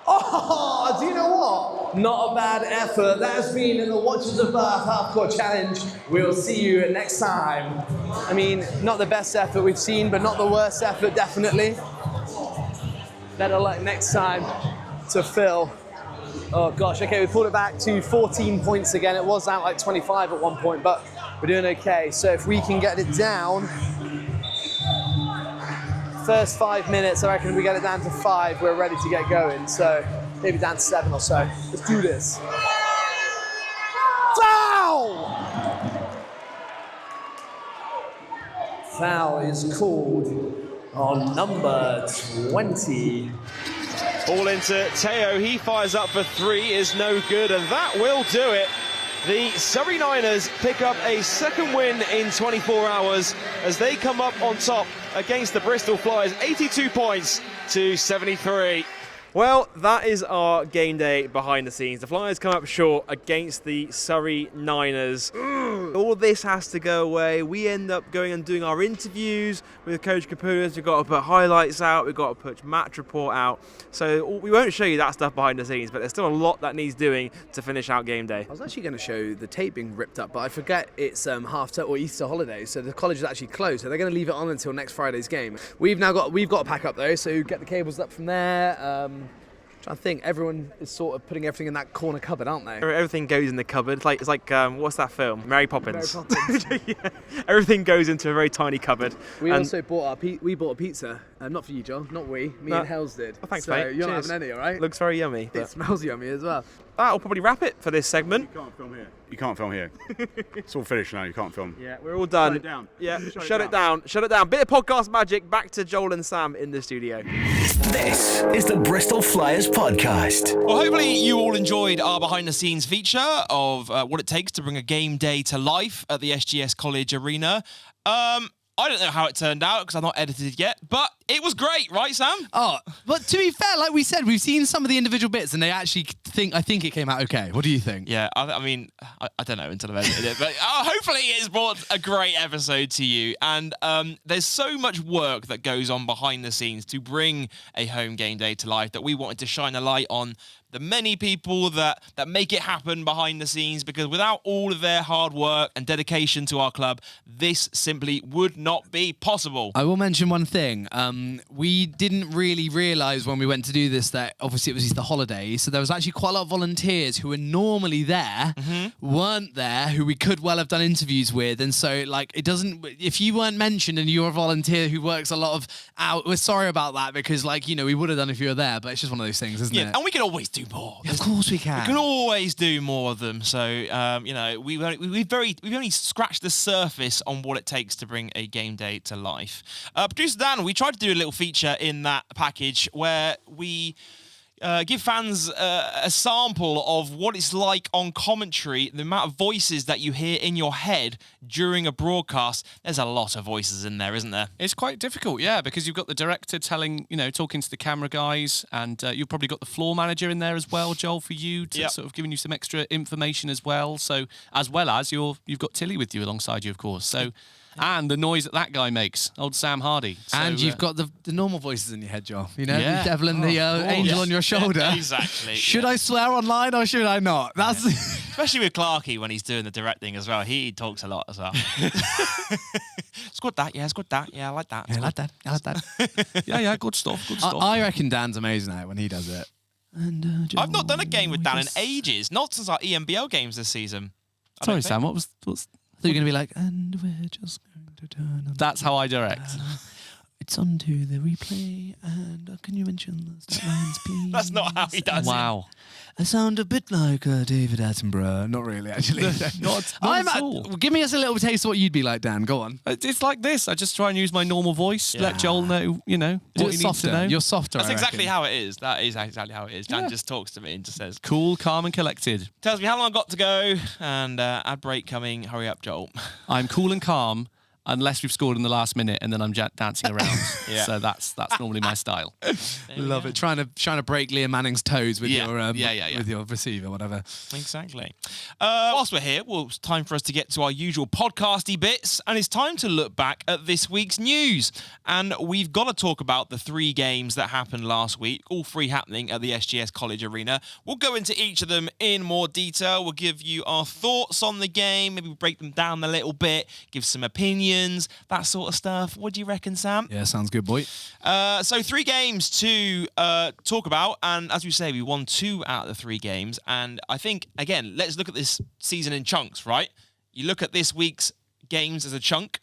Oh, do you know what? Not a bad effort. That has been in the Watches of Bath Half-Court Challenge. We'll see you next time. I mean, not the best effort we've seen, but not the worst effort, definitely. Better luck next time to Phil. Oh gosh, okay, we pulled it back to 14 points again. It was out like 25 at one point, but we're doing okay. So if we can get it down, first 5 minutes, I reckon if we get it down to 5, we're ready to get going. So maybe down to 7 or so. Let's do this. Foul! Foul is called on number 20. Ball into Teo. He fires up for 3, is no good, and that will do it. The Surrey Niners pick up a second win in 24 hours as they come up on top against the Bristol Flyers, 82 points to 73. Well, that is our game day behind the scenes. The Flyers come up short against the Surrey Niners. All this has to go away. We end up going and doing our interviews with Coach Capoulas. We've got to put highlights out. We've got to put match report out. So we won't show you that stuff behind the scenes, but there's still a lot that needs doing to finish out game day. I was actually going to show the tape being ripped up, but I forget it's half-term or Easter holiday, so the college is actually closed. So they're going to leave it on until next Friday's game. We've got to pack up though, so get the cables up from there. I think everyone is sort of putting everything in that corner cupboard, aren't they? Everything goes in the cupboard. It's like what's that film? Mary Poppins. Mary Poppins. Yeah. Everything goes into a very tiny cupboard. We also bought a pizza. Not for you, John. Not we. Me and Hells did. Oh, thanks, so mate. You're Cheers. not having any, all right? Looks very yummy. It smells yummy as well. That'll probably wrap it for this segment. You can't film here. You can't film here. It's all finished now. You can't film. Yeah, we're all done. Shut it down. Yeah, shut it down. Shut it down. Bit of podcast magic. Back to Joel and Sam in the studio. This is the Bristol Flyers Podcast. Well, hopefully you all enjoyed our behind-the-scenes feature of what it takes to bring a game day to life at the SGS College Arena. I don't know how it turned out because I've not edited yet, but it was great, right, Sam? Oh, but to be fair, like we said, we've seen some of the individual bits, and I think it came out okay. What do you think? Yeah, I mean, I don't know until I've edited it, but hopefully it's brought a great episode to you. And there's so much work that goes on behind the scenes to bring a home game day to life that we wanted to shine a light on the many people that make it happen behind the scenes, because without all of their hard work and dedication to our club, this simply would not be possible. I will mention one thing. We didn't really realise when we went to do this that obviously it was Easter holiday, so there was actually quite a lot of volunteers who were normally there, weren't there, who we could well have done interviews with, and so it doesn't. If you weren't mentioned and you're a volunteer who works a lot of out, we're sorry about that, because we would have done if you were there, but it's just one of those things, isn't it? And we could always do more. Of course we can. We can always do more of them. So, we've only scratched the surface on what it takes to bring a game day to life. Producer Dan, we tried to do a little feature in that package where we give fans a sample of what it's like on commentary, the amount of voices that you hear in your head during a broadcast. There's a lot of voices in there, isn't there? It's quite difficult, yeah, because you've got the director talking to the camera guys, and you've probably got the floor manager in there as well, Joel, for you, to sort of giving you some extra information as well. So, as well as you've got Tilly with you alongside you, of course. So. And the noise that guy makes, old Sam Hardy. So, and you've got the normal voices in your head, Joel. The devil and the course. angel on your shoulder. Exactly. Should I swear online or should I not? That's Especially with Clarkey when he's doing the directing as well. He talks a lot as well. It's good that, it's good that. Yeah, I like that. I like that. yeah, good stuff. I reckon Dan's amazing at it when he does it. And I've not done a game with Dan in ages. Not since our EMBL games this season. Sorry, Sam, what's... I thought you were going to be like, and we're just going to turn on. That's how I direct. It's on to the replay, and can you mention the stat lines, please? That's not how he does it. Wow. I sound a bit like David Attenborough. Not really, actually. not at all. Give me us a little taste of what you'd be like, Dan. Go on. It's like this. I just try and use my normal voice. Yeah. Let Joel know, what he needs to know. You're softer, That's I exactly reckon. how it is. That is exactly how it is. Dan just talks to me and just says, cool, calm and collected. Tells me how long I've got to go, and ad break coming. Hurry up, Joel. I'm cool and calm. Unless we've scored in the last minute and then I'm dancing around. Yeah. So that's normally my style. Love it. Trying to break Liam Manning's toes with Yeah. your with your receiver, whatever. Exactly. Whilst we're here, it's time for us to get to our usual podcasty bits, and it's time to look back at this week's news. And we've got to talk about the 3 games that happened last week, all 3 happening at the SGS College Arena. We'll go into each of them in more detail. We'll give you our thoughts on the game, maybe break them down a little bit, give some opinions, that sort of stuff. What do you reckon, Sam? Yeah, sounds good, boy. So 3 games to talk about, and as we say, we won 2 out of the 3 games. And I think, again, let's look at this season in chunks, right? You look at this week's games as a chunk.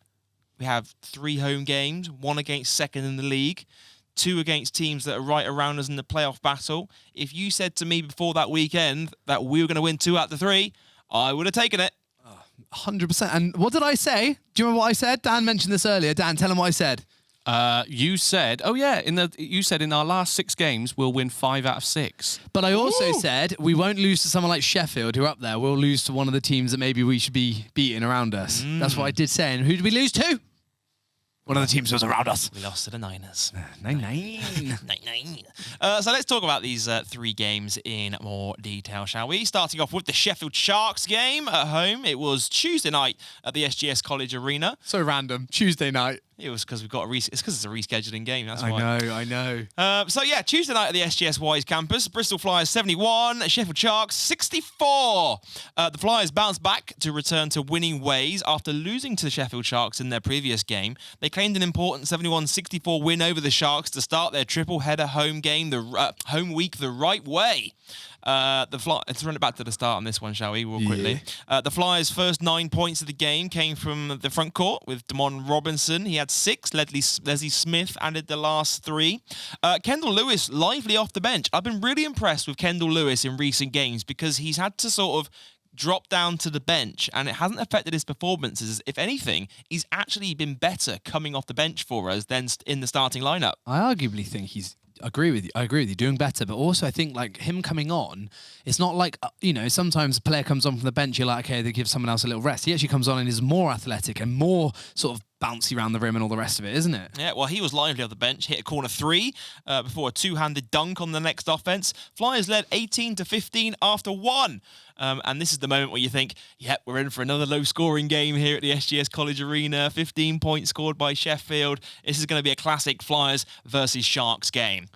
We have 3 home games, 1 against second in the league, 2 against teams that are right around us in the playoff battle. If you said to me before that weekend that we were going to win 2 out of the 3, I would have taken it. 100%. And what did I say? Do you remember what I said? Dan mentioned this earlier. Dan, tell him what I said. You said, you said in our last 6 games we'll win 5 out of 6. But I also said we won't lose to someone like Sheffield, who are up there. We'll lose to one of the teams that maybe we should be beating around us. That's what I did say. And who did we lose to? One of the teams was around us. We lost to the Niners. 9-9. 9-9. So let's talk about these 3 games in more detail, shall we? Starting off with the Sheffield Sharks game at home. It was Tuesday night at the SGS College Arena. So random. Tuesday night. It was because it's because it's a rescheduling game. That's I why. know. Tuesday night at the SGS Wise campus, Bristol Flyers 71, Sheffield Sharks 64. The Flyers bounced back to return to winning ways after losing to the Sheffield Sharks in their previous game. They claimed an important 71-64 win over the Sharks to start their triple-header home game, home week, the right way. Let's run it back to the start on this one, shall we, real quickly? The Flyers' first 9 points of the game came from the front court with Damon Robinson. He had 6. Leslie Smith added the last 3. Kendall Lewis lively off the bench. I've been really impressed with Kendall Lewis in recent games because he's had to sort of drop down to the bench and it hasn't affected his performances. If anything, he's actually been better coming off the bench for us than in the starting lineup. I arguably think I agree with you, doing better, but also I think like him coming on, it's not like, sometimes a player comes on from the bench, you're like, okay, they give someone else a little rest. He actually comes on and is more athletic and more sort of bouncy around the rim and all the rest of it, isn't it? Yeah, well, he was lively off the bench, hit a corner 3 before a 2-handed dunk on the next offense. Flyers led 18-15 after 1. And this is the moment where you think, yep, we're in for another low-scoring game here at the SGS College Arena. 15 points scored by Sheffield. This is going to be a classic Flyers versus Sharks game.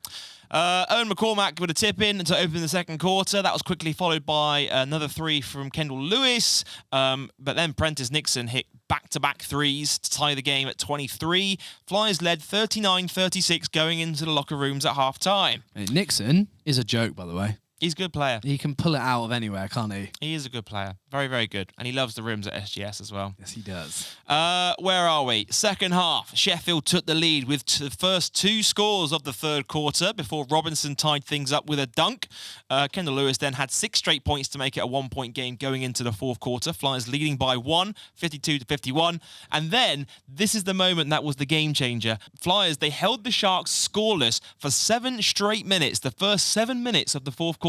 Owen McCormack with a tip-in to open the second quarter. That was quickly followed by another 3 from Kendall Lewis. But then Prentice Nixon hit back-to-back 3s to tie the game at 23. Flyers led 39-36 going into the locker rooms at half-time. Nixon is a joke, by the way. He's a good player. He can pull it out of anywhere, can't he? He is a good player. Very, very good. And he loves the rims at SGS as well. Yes, he does. Where are we? Second half. Sheffield took the lead with the first 2 scores of the third quarter before Robinson tied things up with a dunk. Kendall Lewis then had 6 straight points to make it a 1-point game going into the fourth quarter. Flyers leading by 1, 52-51. And then this is the moment that was the game changer. Flyers, they held the Sharks scoreless for 7 straight minutes, the first 7 minutes of the fourth quarter.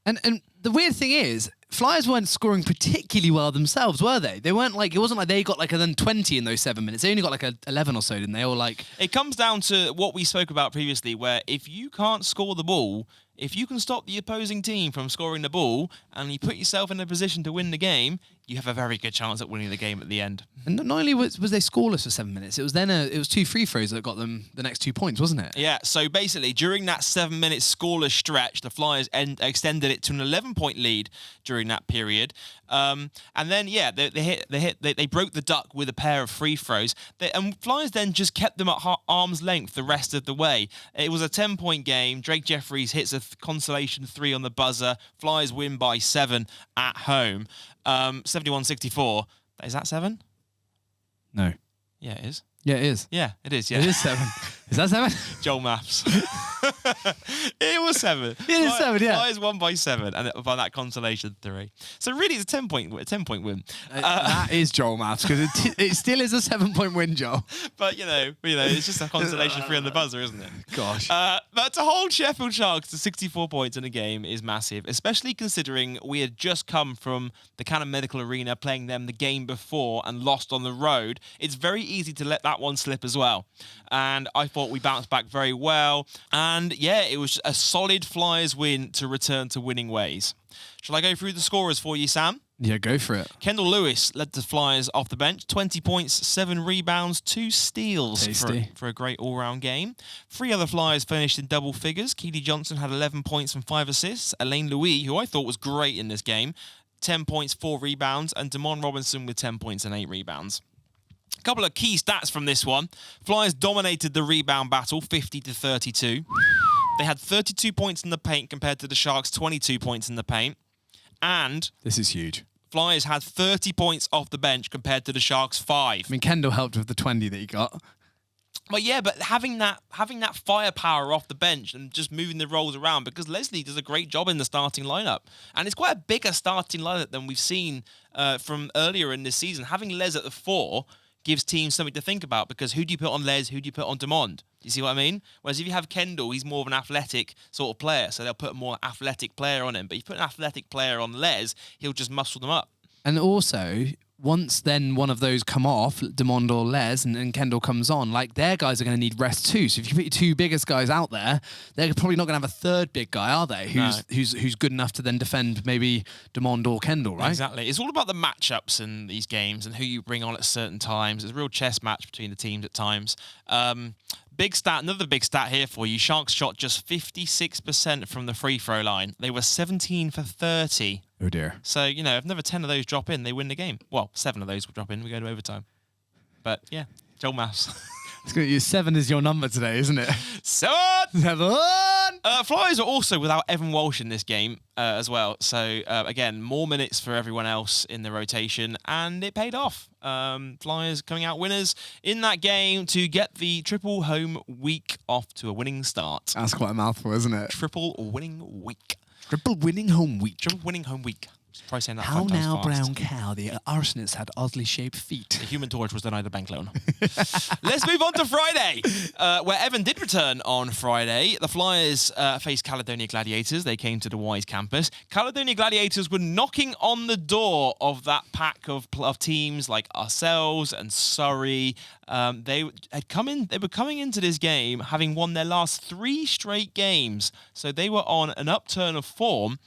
And the weird thing is, Flyers weren't scoring particularly well themselves, were they? They weren't like, it wasn't like they got like a then 20 in those 7 minutes. They only got like 11 or so, didn't they? Or like, it comes down to what we spoke about previously, where if you can't score the ball, if you can stop the opposing team from scoring the ball and you put yourself in a position to win the game, you have a very good chance at winning the game at the end. And not only was they scoreless for 7 minutes, it was then it was 2 free throws that got them the next 2 points, wasn't it? Yeah, so basically during that 7 minute scoreless stretch, the Flyers extended it to an 11-point lead during that period. And then, yeah, they broke the duck with a pair of free throws. And Flyers then just kept them at arm's length the rest of the way. It was a 10-point game. Drake Jeffries hits a consolation 3 on the buzzer. Flyers win by 7 at home. 71-64. Is that 7? No. Yeah, it is. Yeah, it is. Yeah, it is. Yeah, it is 7. Is that 7? Joel Maths. It was 7. It is 7. Yeah. Flyers won by 7, and by that consolation 3. So really, it's a 10-point win. That is Joel Maths because it still is a 7-point win, Joel. But you know, it's just a consolation 3 on the buzzer, isn't it? Gosh. But to hold Sheffield Sharks to 64 points in a game is massive, especially considering we had just come from the Cannon Medical Arena playing them the game before and lost on the road. It's very easy to let that one slip as well. And I thought we bounced back very well. And yeah, it was a solid Flyers win to return to winning ways. Shall I go through the scorers for you, Sam? Yeah, go for it. Kendall Lewis led the Flyers off the bench. 20 points, 7 rebounds, 2 steals for a great all-round game. 3 other Flyers finished in double figures. Keely Johnson had 11 points and 5 assists. Elaine Louis, who I thought was great in this game, 10 points, 4 rebounds. And Damon Robinson with 10 points and 8 rebounds. A couple of key stats from this one. Flyers dominated the rebound battle, 50-32. They had 32 points in the paint compared to the Sharks' 22 points in the paint. And this is huge. Flyers had 30 points off the bench compared to the Sharks' 5. I mean, Kendall helped with the 20 that he got. Well, yeah, but having that firepower off the bench and just moving the roles around, because Leslie does a great job in the starting lineup. And it's quite a bigger starting lineup than we've seen from earlier in this season. Having Les at the 4 gives teams something to think about, because who do you put on Les, who do you put on Demond? You see what I mean? Whereas if you have Kendall, he's more of an athletic sort of player, so they'll put a more athletic player on him. But if you put an athletic player on Les, he'll just muscle them up. And also, once then one of those come off, Demond or Les, and Kendall comes on, like their guys are going to need rest too. So if you put your 2 biggest guys out there, they're probably not going to have a third big guy, are they? Who's good enough to then defend maybe Demond or Kendall, right? Exactly. It's all about the matchups in these games and who you bring on at certain times. It's a real chess match between the teams at times. Big stat, another big stat here for you. Sharks shot just 56% from the free throw line. They were 17 for 30. Oh dear. So, if another 10 of those drop in, they win the game. Well, 7 of those will drop in, we go to overtime. But yeah, Joel Maths. It's going to use 7 as your number today, isn't it? 7! Flyers are also without Evan Walsh in this game as well. So, again, more minutes for everyone else in the rotation, and it paid off. Flyers coming out winners in that game to get the triple home week off to a winning start. That's quite a mouthful, isn't it? Triple winning week. Triple winning home week. Triple winning home week. Try saying that How 5 times now, fast. brown cow, the arsonists had oddly shaped feet. The Human Torch was denied a bank loan. Let's move on to Friday, where Evan did return on Friday. The Flyers faced Caledonia Gladiators. They came to the Wise campus. Caledonia Gladiators were knocking on the door of that pack of teams like ourselves and Surrey. They were coming into this game having won their last 3 straight games. So they were on an upturn of form.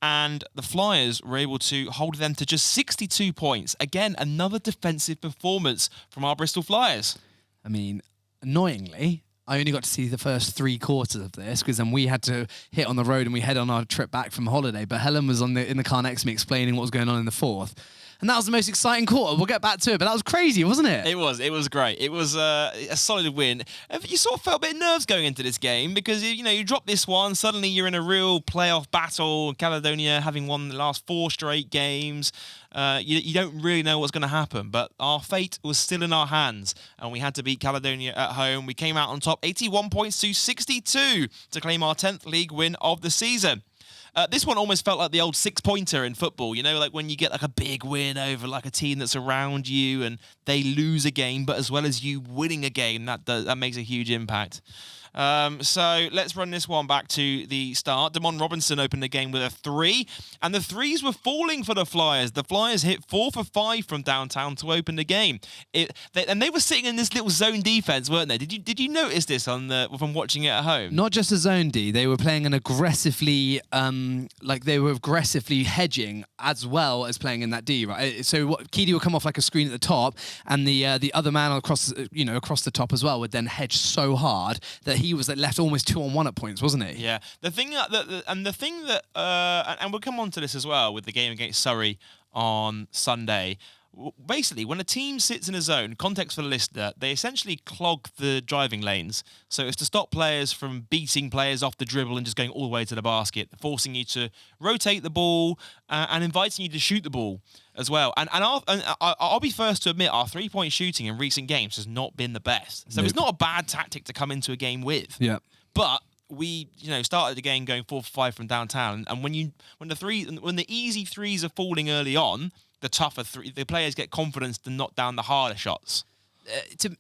And the Flyers were able to hold them to just 62 points. Again, another defensive performance from our Bristol Flyers. I mean, annoyingly, I only got to see the first 3 quarters of this because then we had to hit on the road and we head on our trip back from holiday. But Helen was in the car next to me explaining what was going on in the fourth. And that was the most exciting quarter. We'll get back to it, but that was crazy, wasn't it? It was great. It was a solid win. You sort of felt a bit of nerves going into this game because, you drop this one, suddenly you're in a real playoff battle. Caledonia having won the last 4 straight games. You don't really know what's going to happen, but our fate was still in our hands, and we had to beat Caledonia at home. We came out on top 81 points to 62 to claim our 10th league win of the season. This one almost felt like the old 6-pointer in football, like when you get like a big win over like a team that's around you and they lose a game, but as well as you winning a game, that makes a huge impact. So let's run this one back to the start. Damon Robinson opened the game with a 3, and the threes were falling for the Flyers. The Flyers hit 4 for 5 from downtown to open the game. And they were sitting in this little zone defense, weren't they? Did you notice this from watching it at home? Not just a zone D. They were playing an aggressively, aggressively hedging as well as playing in that D, right? So Keedy would come off like a screen at the top, and the other man across the top as well would then hedge so hard that he was left almost 2-on-1 at points, wasn't he? Yeah. The thing that and we'll come on to this as well with the game against Surrey on Sunday. Basically, when a team sits in a zone, context for the listener, they essentially clog the driving lanes. So it's to stop players from beating players off the dribble and just going all the way to the basket, forcing you to rotate the ball and inviting you to shoot the ball as well. And I'll be first to admit, our 3-point shooting in recent games has not been the best. So It's not a bad tactic to come into a game with. Yeah. But we, started the game going 4 for 5 from downtown, and when the easy threes are falling early on, the players get confidence to knock down the harder shots. To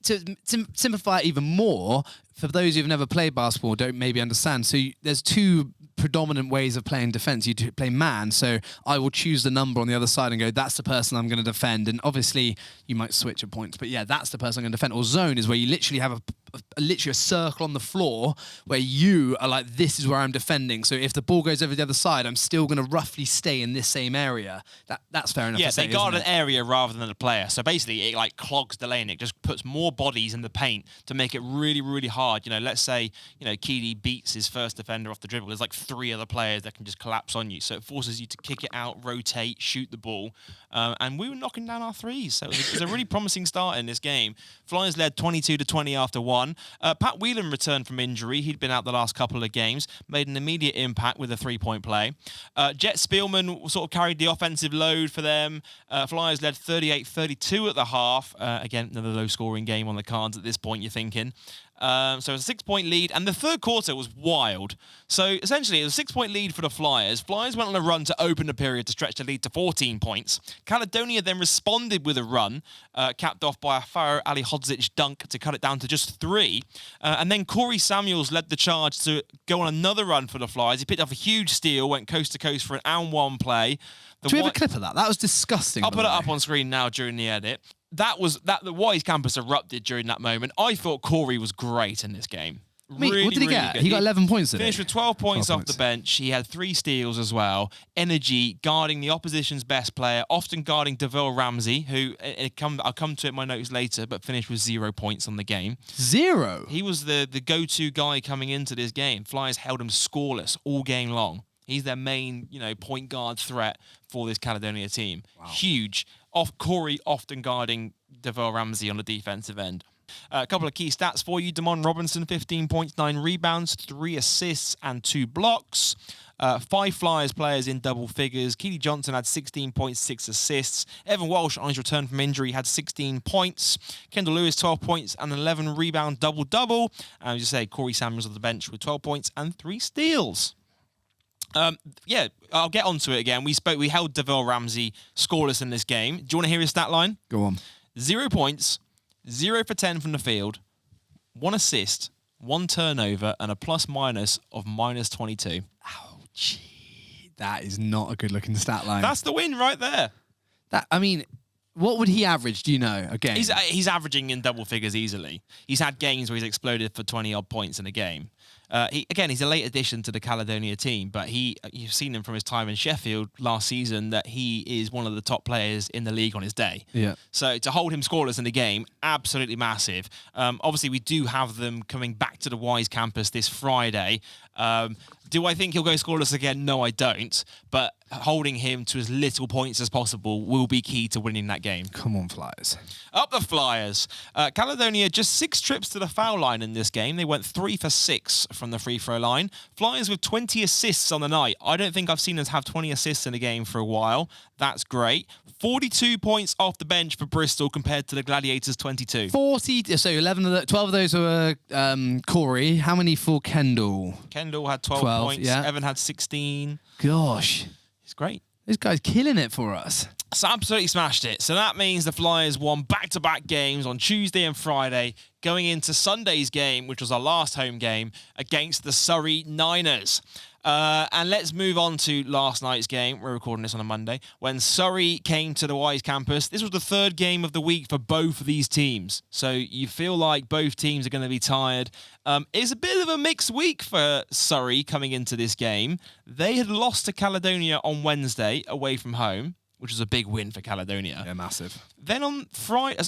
simplify it even more, for those who've never played basketball, don't maybe understand. So there's 2 predominant ways of playing defense. You play man, so I will choose the number on the other side and go, that's the person I'm going to defend. And obviously, you might switch at points, but yeah, that's the person I'm going to defend. Or zone is where you literally have literally a circle on the floor where you are like, this is where I'm defending. So if the ball goes over the other side, I'm still going to roughly stay in this same area. That's fair enough. Yeah, to say, they guard an isn't it? area rather than a player. So basically, it clogs the lane. It just puts more bodies in the paint to make it really, really hard. Let's say Keedy beats his first defender off the dribble. There's like 3 other players that can just collapse on you. So it forces you to kick it out, rotate, shoot the ball. And we were knocking down our threes. So it was a really promising start in this game. Flyers led 22-20 after 1. Pat Whelan returned from injury. He'd been out the last couple of games, made an immediate impact with a 3-point play. Jet Spielman sort of carried the offensive load for them. Flyers led 38-32 at the half. Again, another low-scoring game on the cards at this point, you're thinking. So it was a 6-point lead, and the third quarter was wild. So essentially, it was a 6-point lead for the Flyers. Flyers went on a run to open the period to stretch the lead to 14 points. Caledonia then responded with a run, capped off by a Faro Ali Hodzic dunk to cut it down to just 3. And then Corey Samuels led the charge to go on another run for the Flyers. He picked up a huge steal, went coast to coast for an and 1 play. Do we have a clip of that? That was disgusting. I'll put it up on screen now during the edit. The Wise campus erupted during that moment. I thought Corey was great in this game. Really, what did he get? Good. He got 11 points. Finished with 12 points off the bench. He had 3 steals as well. Energy, guarding the opposition's best player, often guarding DeVille Ramsey, who I'll come to it in my notes later, but finished with 0 points on the game. 0? He was the go-to guy coming into this game. Flyers held him scoreless all game long. He's their main, point guard threat for this Caledonia team. Wow. Huge. Corey often guarding DeVille Ramsey on the defensive end. A couple of key stats for you. Damon Robinson, 15 points, 9 rebounds, 3 assists, and 2 blocks. 5 Flyers players in double figures. Keedy Johnson had 16 points, 6 assists. Evan Walsh, on his return from injury, had 16 points. Kendall Lewis, 12 points and 11 rebound double-double. And as you say, Corey Samuels on the bench with 12 points and 3 steals. I'll get onto it again. We held DeVille Ramsey scoreless in this game. Do you want to hear his stat line? Go on. 0 points, 0 for 10 from the field, 1 assist, 1 turnover, and a plus-minus of -22. Oh, gee. That is not a good-looking stat line. That's the win right there. What would he average, do you know, a game? He's averaging in double figures easily. He's had games where he's exploded for 20-odd points in a game. He's a late addition to the Caledonia team, but you've seen him from his time in Sheffield last season that he is one of the top players in the league on his day. Yeah. So to hold him scoreless in the game, absolutely massive. Obviously, we do have them coming back to the Wise campus this Friday. Do I think he'll go scoreless again? No, I don't. But holding him to as little points as possible will be key to winning that game. Come on, Flyers. Up the Flyers. Caledonia just 6 trips to the foul line in this game. They went 3 for 6 from the free throw line. Flyers with 20 assists on the night. I don't think I've seen us have 20 assists in a game for a while. That's great. 42 points off the bench for Bristol compared to the Gladiators' 22. 12 of those were Corey. How many for Kendall? Kendall had 12 points. Yeah. Evan had 16. Gosh. It's great. This guy's killing it for us. So absolutely smashed it. So that means the Flyers won back-to-back games on Tuesday and Friday, going into Sunday's game, which was our last home game, against the Surrey Niners. And let's move on to last night's game. We're recording this on a Monday. When Surrey came to the Wise campus, this was the 3rd game of the week for both of these teams. So you feel like both teams are going to be tired. It's a bit of a mixed week for Surrey coming into this game. They had lost to Caledonia on Wednesday away from home, which was a big win for Caledonia. Yeah, massive. Then on Friday...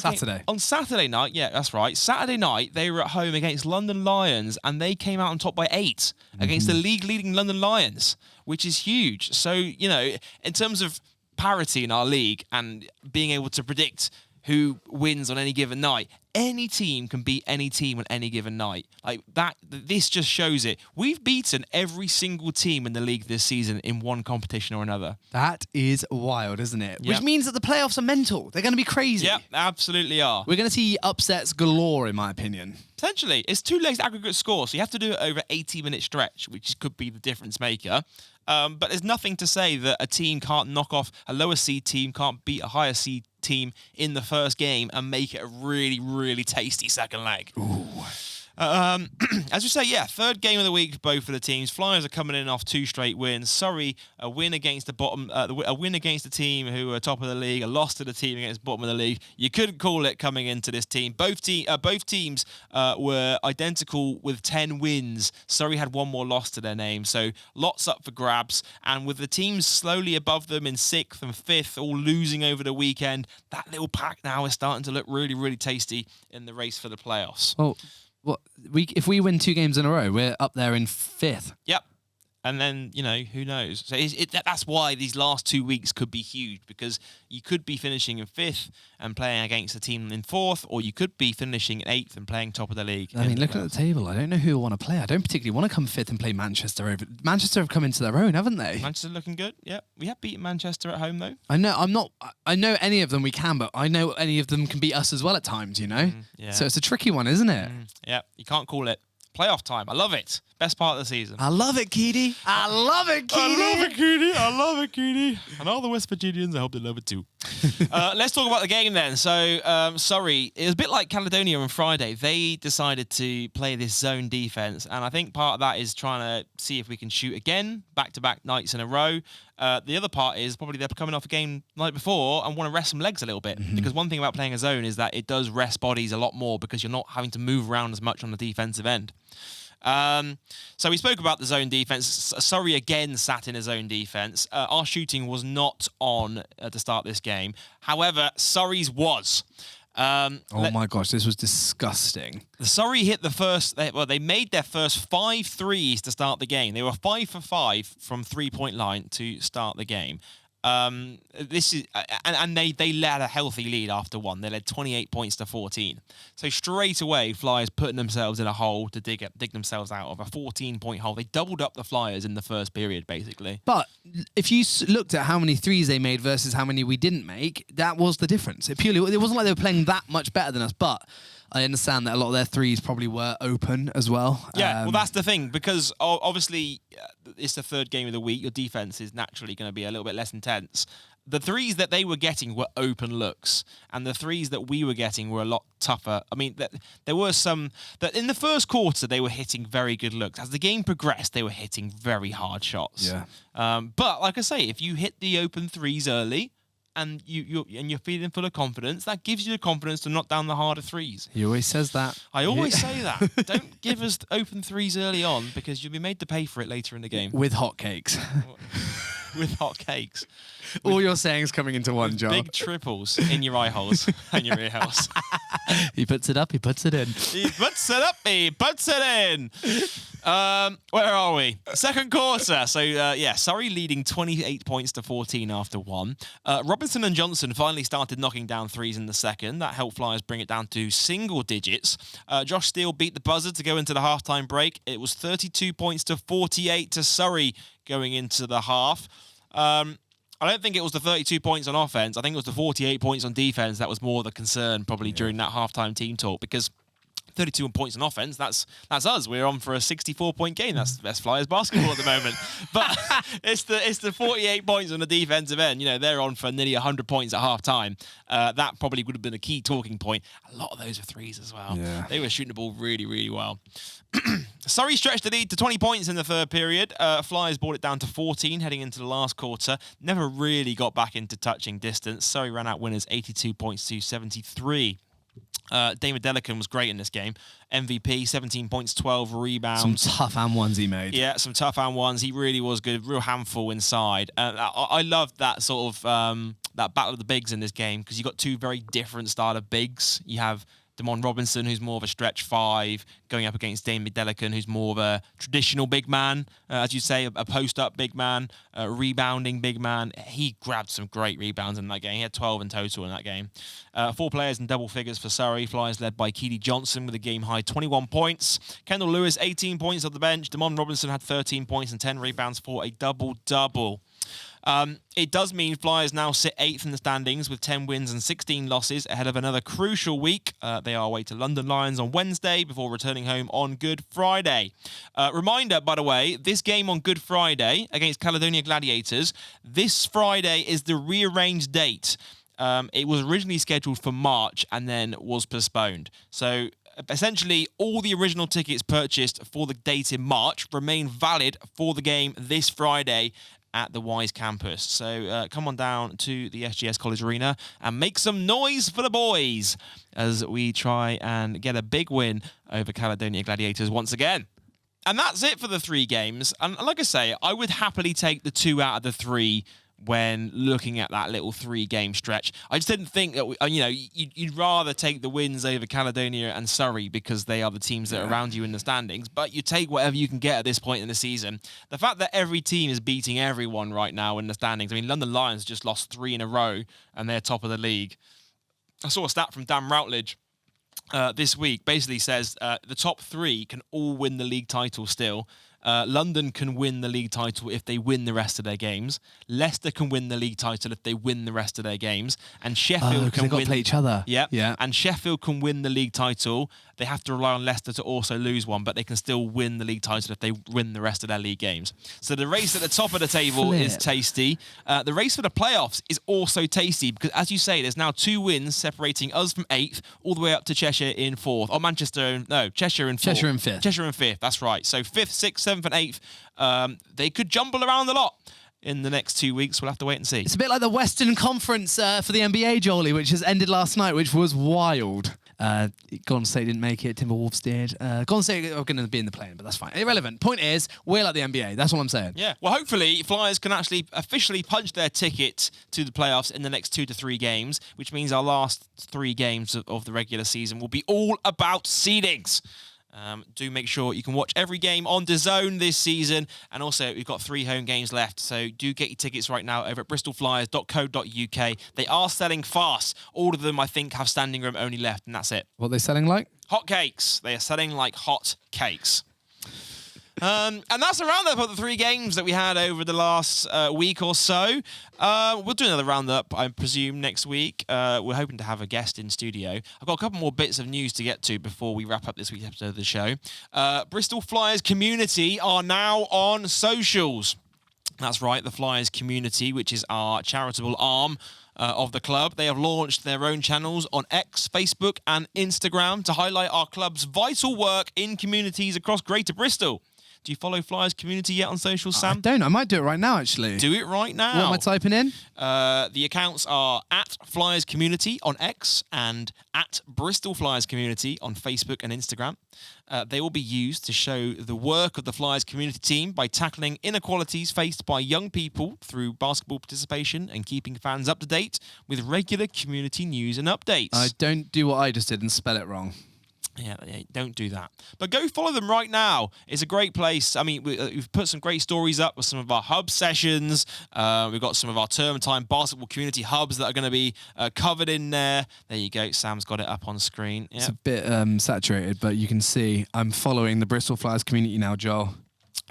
Saturday. On Saturday night, yeah, that's right. Saturday night, they were at home against London Lions, and they came out on top by 8 against the league-leading London Lions, which is huge. So, you know, in terms of parity in our league and being able to predict who wins on any given night, any team can beat any team on any given night. Like that, this just shows it. We've beaten every single team in the league this season in one competition or another. That is wild, isn't it? Yep. Which means that the playoffs are mental. They're going to be crazy. Yep, absolutely are. We're going to see upsets galore, in my opinion. Potentially. It's 2 legs aggregate score, so you have to do it over 80-minute stretch, which could be the difference maker. But there's nothing to say that a team can't knock off a lower seed team, can't beat a higher seed team in the first game and make it a really, really tasty second leg. Ooh. As we say, yeah, 3rd game of the week for both of the teams. Flyers are coming in off 2 straight wins. Surrey, a win against the bottom, a win against the team who are top of the league, a loss to the team against the bottom of the league. You couldn't call it coming into this team. Both teams were identical with 10 wins. Surrey had 1 more loss to their name, so lots up for grabs. And with the teams slowly above them in 6th and 5th, all losing over the weekend, that little pack now is starting to look really, really tasty in the race for the playoffs. Well, if we win 2 games in a row, we're up there in 5th. Yep. And then, you know, who knows? So that's why these last 2 weeks could be huge, because you could be finishing in 5th and playing against a team in 4th, or you could be finishing in 8th and playing top of the league. I mean, looking at the table, I don't know who I want to play. I don't particularly want to come 5th and play Manchester over. Manchester have come into their own, haven't they? Manchester looking good. Yeah, we have beaten Manchester at home though. I know any of them we can, but I know any of them can beat us as well at times. You know. Yeah. So it's a tricky one, isn't it? Yeah, you can't call it. Playoff time. I love it. Best part of the season. I love it, Keedy. I love it, Keedy. I love it, Keedy. I love it, Keedy. And all the West Virginians, I hope they love it too. Let's talk about the game then. So, Surrey, it was a bit like Caledonia on Friday. They decided to play this zone defense, and I think part of that is trying to see if we can shoot again, back-to-back nights in a row. The other part is probably they're coming off a game the night before and want to rest some legs a little bit, because one thing about playing a zone is that it does rest bodies a lot more because you're not having to move around as much on the defensive end. So we spoke about the zone defense. Surrey again sat in a zone defense. Our shooting was not on to start this game. However, Surrey's was. Oh my gosh, this was disgusting. Surrey hit the first. They made their first 5 threes to start the game. They were 5 for 5 from 3-point line to start the game. This is and they led a healthy lead after 1. They led 28 points to 14. So straight away, Flyers putting themselves in a hole to dig themselves out of a 14-point hole. They doubled up the Flyers in the first period, basically. But if you looked at how many threes they made versus how many we didn't make, that was the difference. It wasn't like they were playing that much better than us, but I understand that a lot of their threes probably were open as well. Yeah, well, that's the thing, because obviously it's the 3rd game of the week. Your defense is naturally going to be a little bit less intense. The threes that they were getting were open looks, and the threes that we were getting were a lot tougher. I mean, there were some that in the first quarter they were hitting very good looks. As the game progressed, they were hitting very hard shots. Yeah. But like I say, if you hit the open threes early, and you're feeling full of confidence, that gives you the confidence to knock down the harder threes. He always says that. I always say that. Don't give us open threes early on, because you'll be made to pay for it later in the game. With hotcakes. With hotcakes. All you're saying is coming into one job. Big triples in your eye holes and your ear holes. He puts it up, he puts it in. He puts it up, he puts it in. Where are we? Second quarter. So, Surrey leading 28 points to 14 after 1. Robinson and Johnson finally started knocking down threes in the second. That helped Flyers bring it down to single digits. Josh Steele beat the buzzer to go into the halftime break. It was 32 points to 48 to Surrey going into the half. I don't think it was the 32 points on offense. I think it was the 48 points on defense that was more the concern probably during that halftime team talk, because 32 points on offense, that's us. We're on for a 64-point game. That's the best Flyers basketball at the moment. But it's the 48 points on the defensive end. You know, they're on for nearly 100 points at half-time. That probably would have been a key talking point. A lot of those are threes as well. Yeah. They were shooting the ball really, really well. Surrey stretched the lead to 20 points in the third period. Flyers brought it down to 14 heading into the last quarter. Never really got back into touching distance. Surrey ran out winners 82 points to 73. David Delican was great in this game. MVP, 17 points, 12 rebounds. Some tough and ones he made. Yeah, some tough and ones. He really was good. Real handful inside. I loved that sort of that battle of the bigs in this game, because you got two very different style of bigs. You have Damon Robinson, who's more of a stretch 5, going up against David Delican, who's more of a traditional big man, as you say, a post-up big man, a rebounding big man. He grabbed some great rebounds in that game. He had 12 in total in that game. 4 players in double figures for Surrey. Flyers led by Keely Johnson with a game-high 21 points. Kendall Lewis, 18 points off the bench. Damon Robinson had 13 points and 10 rebounds for a double-double. It does mean Flyers now sit 8th in the standings with 10 wins and 16 losses ahead of another crucial week. They are away to London Lions on Wednesday before returning home on Good Friday. Reminder, by the way, this game on Good Friday against Caledonia Gladiators, this Friday is the rearranged date. It was originally scheduled for March and then was postponed. So essentially, all the original tickets purchased for the date in March remain valid for the game this Friday at the Wise campus. So come on down to the SGS College Arena and make some noise for the boys as we try and get a big win over Caledonia Gladiators once again. And that's it for the 3 games. And like I say, I would happily take the 2 out of the 3 when looking at that little 3-game stretch. I just didn't think that, you'd rather take the wins over Caledonia and Surrey because they are the teams that are around you in the standings, but you take whatever you can get at this point in the season. The fact that every team is beating everyone right now in the standings. I mean, London Lions just lost 3 in a row and they're top of the league. I saw a stat from Dan Routledge this week, basically says the top 3 can all win the league title still. London can win the league title if they win the rest of their games. Leicester can win the league title if they win the rest of their games. And Sheffield can win. Play each other. Yep. Yeah. And Sheffield can win the league title. They have to rely on Leicester to also lose one, but they can still win the league title if they win the rest of their league games. So the race at the top of the table is tasty. The race for the playoffs is also tasty because, as you say, there's now 2 wins separating us from 8th all the way up to Cheshire in 4th. Or Cheshire in 4th. Cheshire in 5th. Cheshire in 5th, that's right. So 5th, 6th, 7th and 8th. They could jumble around a lot in the next 2 weeks. We'll have to wait and see. It's a bit like the Western Conference for the NBA, Jolie, which has ended last night, which was wild. Golden State didn't make it. Timberwolves did. Golden State are going to be in the play-in, but that's fine. Irrelevant. Point is, we're like the NBA. That's what I'm saying. Yeah. Well, hopefully, Flyers can actually officially punch their ticket to the playoffs in the next 2 to 3 games, which means our last 3 games of the regular season will be all about seedings. Do make sure you can watch every game on DAZN this season. And also, we've got 3 home games left. So do get your tickets right now over at bristolflyers.co.uk. They are selling fast. All of them, I think, have standing room only left, and that's it. What are they selling like? Hot cakes. They are selling like hot cakes. And that's a roundup of the 3 games that we had over the last week or so. We'll do another roundup, I presume, next week. We're hoping to have a guest in studio. I've got a couple more bits of news to get to before we wrap up this week's episode of the show. Bristol Flyers community are now on socials. That's right, the Flyers community, which is our charitable arm of the club. They have launched their own channels on X, Facebook and Instagram to highlight our club's vital work in communities across Greater Bristol. Do you follow Flyers community yet on social, Sam? I don't. I might do it right now, actually. Do it right now. What am I typing in? The accounts are at Flyers Community on X and at Bristol Flyers Community on Facebook and Instagram. They will be used to show the work of the Flyers community team by tackling inequalities faced by young people through basketball participation and keeping fans up to date with regular community news and updates. Don't do what I just did and spell it wrong. Yeah, don't do that. But go follow them right now. It's a great place. I mean, we've put some great stories up with some of our hub sessions. We've got some of our term time basketball community hubs that are going to be covered in there. There you go. Sam's got it up on screen. Yep. It's a bit saturated, but you can see I'm following the Bristol Flyers community now, Joel.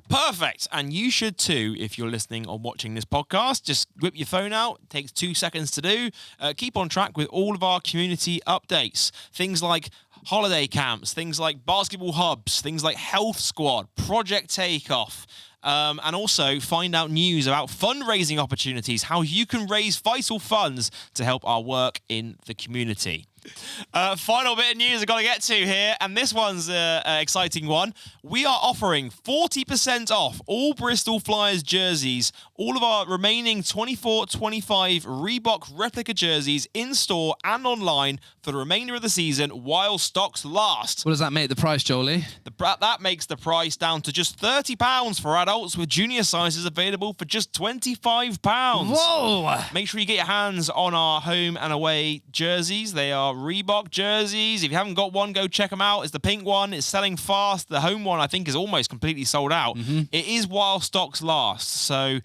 Perfect. And you should too if you're listening or watching this podcast. Just whip your phone out. It takes 2 seconds to do. Keep on track with all of our community updates. Things like holiday camps, things like basketball hubs, things like health squad, project takeoff. And also find out news about fundraising opportunities, how you can raise vital funds to help our work in the community. Final bit of news I've got to get to here, and this one's an exciting one. We are offering 40% off all Bristol Flyers jerseys, all of our remaining 24-25 Reebok replica jerseys in-store and online for the remainder of the season while stocks last. What does that make the price, Jolie? That makes the price down to just £30 for adults, with junior sizes available for just £25. Whoa! Make sure you get your hands on our home and away jerseys. They are Reebok jerseys. If you haven't got one, go check them out. It's the pink one. It's selling fast. The home one, I think, is almost completely sold out. It is while stocks last. So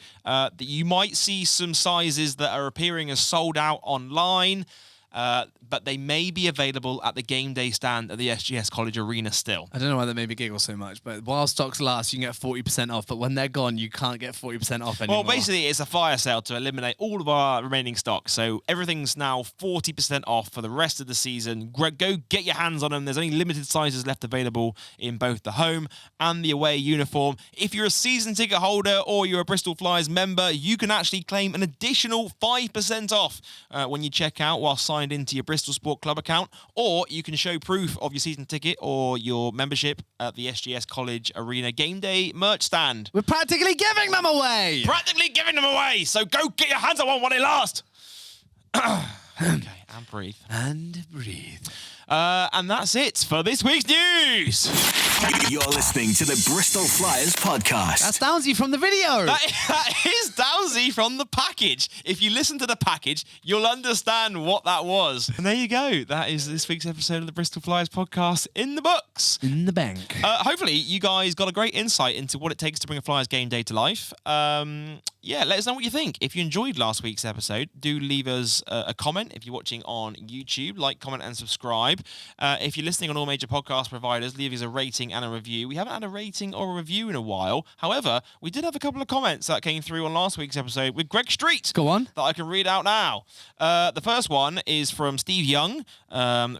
you might see some sizes that are appearing as sold out online. But they may be available at the game day stand at the SGS College Arena still. I don't know why that made me giggle so much, but while stocks last, you can get 40% off, but when they're gone, you can't get 40% off anymore. Well, basically, it's a fire sale to eliminate all of our remaining stock. So everything's now 40% off for the rest of the season. Go get your hands on them. There's only limited sizes left available in both the home and the away uniform. If you're a season ticket holder or you're a Bristol Flyers member, you can actually claim an additional 5% off when you check out while signed into your Bristol Sport Club account, or you can show proof of your season ticket or your membership at the SGS College Arena game day merch stand. We're practically giving them away! So go get your hands on one while they last! Okay, and breathe. And breathe. And that's it for this week's news. You're listening to the Bristol Flyers Podcast. That's Downsy from the video. That is Downsy from the package. If you listen to the package, you'll understand what that was. And there you go. That is this week's episode of the Bristol Flyers Podcast in the books. In the bank. Hopefully, you guys got a great insight into what it takes to bring a Flyers game day to life. Yeah, let us know what you think. If you enjoyed last week's episode, do leave us a comment. If you're watching on YouTube, like, comment, and subscribe. If you're listening on all major podcast providers, leave us a rating and a review. We haven't had a rating or a review in a while. However, we did have a couple of comments that came through on last week's episode with Greg Street. Go on. That I can read out now. The first one is from Steve Young,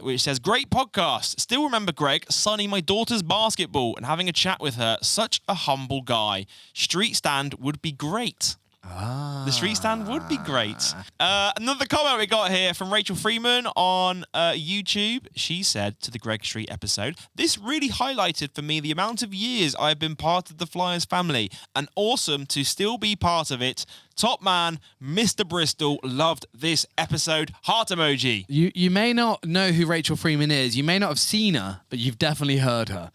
which says, "Great podcast. Still remember Greg signing my daughter's basketball and having a chat with her. Such a humble guy. Street stand would be great." The street stand would be great. Another comment we got here from Rachel Freeman on YouTube. She said to the Greg Street episode, "This really highlighted for me the amount of years I've been part of the Flyers family, and awesome to still be part of it. Top man, Mr. Bristol, loved this episode. Heart emoji." You may not know who Rachel Freeman is. You may not have seen her, but you've definitely heard her.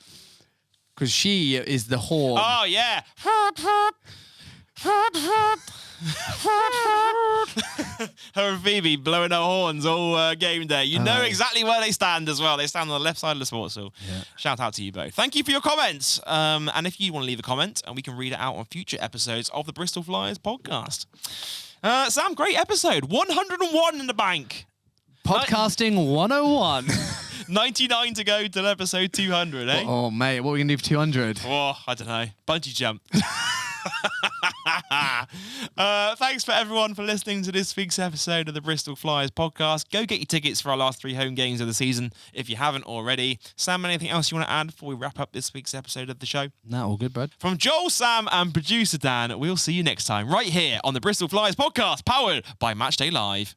Because she is the horn. Oh, yeah. Her and Phoebe blowing her horns all game day. You know exactly where they stand as well. They stand on the left side of the sports hall. Yeah. Shout out to you both. Thank you for your comments. And if you want to leave a comment, and we can read it out on future episodes of the Bristol Flyers podcast. Sam, great episode. 101 in the bank. Podcasting 101. 99 to go till episode 200, eh? Oh, mate, what are we going to do for 200? Oh, I don't know. Bungee jump. Thanks for everyone for listening to this week's episode of the Bristol Flyers podcast. Go get your tickets for our last 3 home games of the season if you haven't already. Sam, anything else you want to add before we wrap up this week's episode of the show? No, all good, bud. From Joel, Sam, and producer Dan, we'll see you next time right here on the Bristol Flyers podcast, powered by Matchday Live.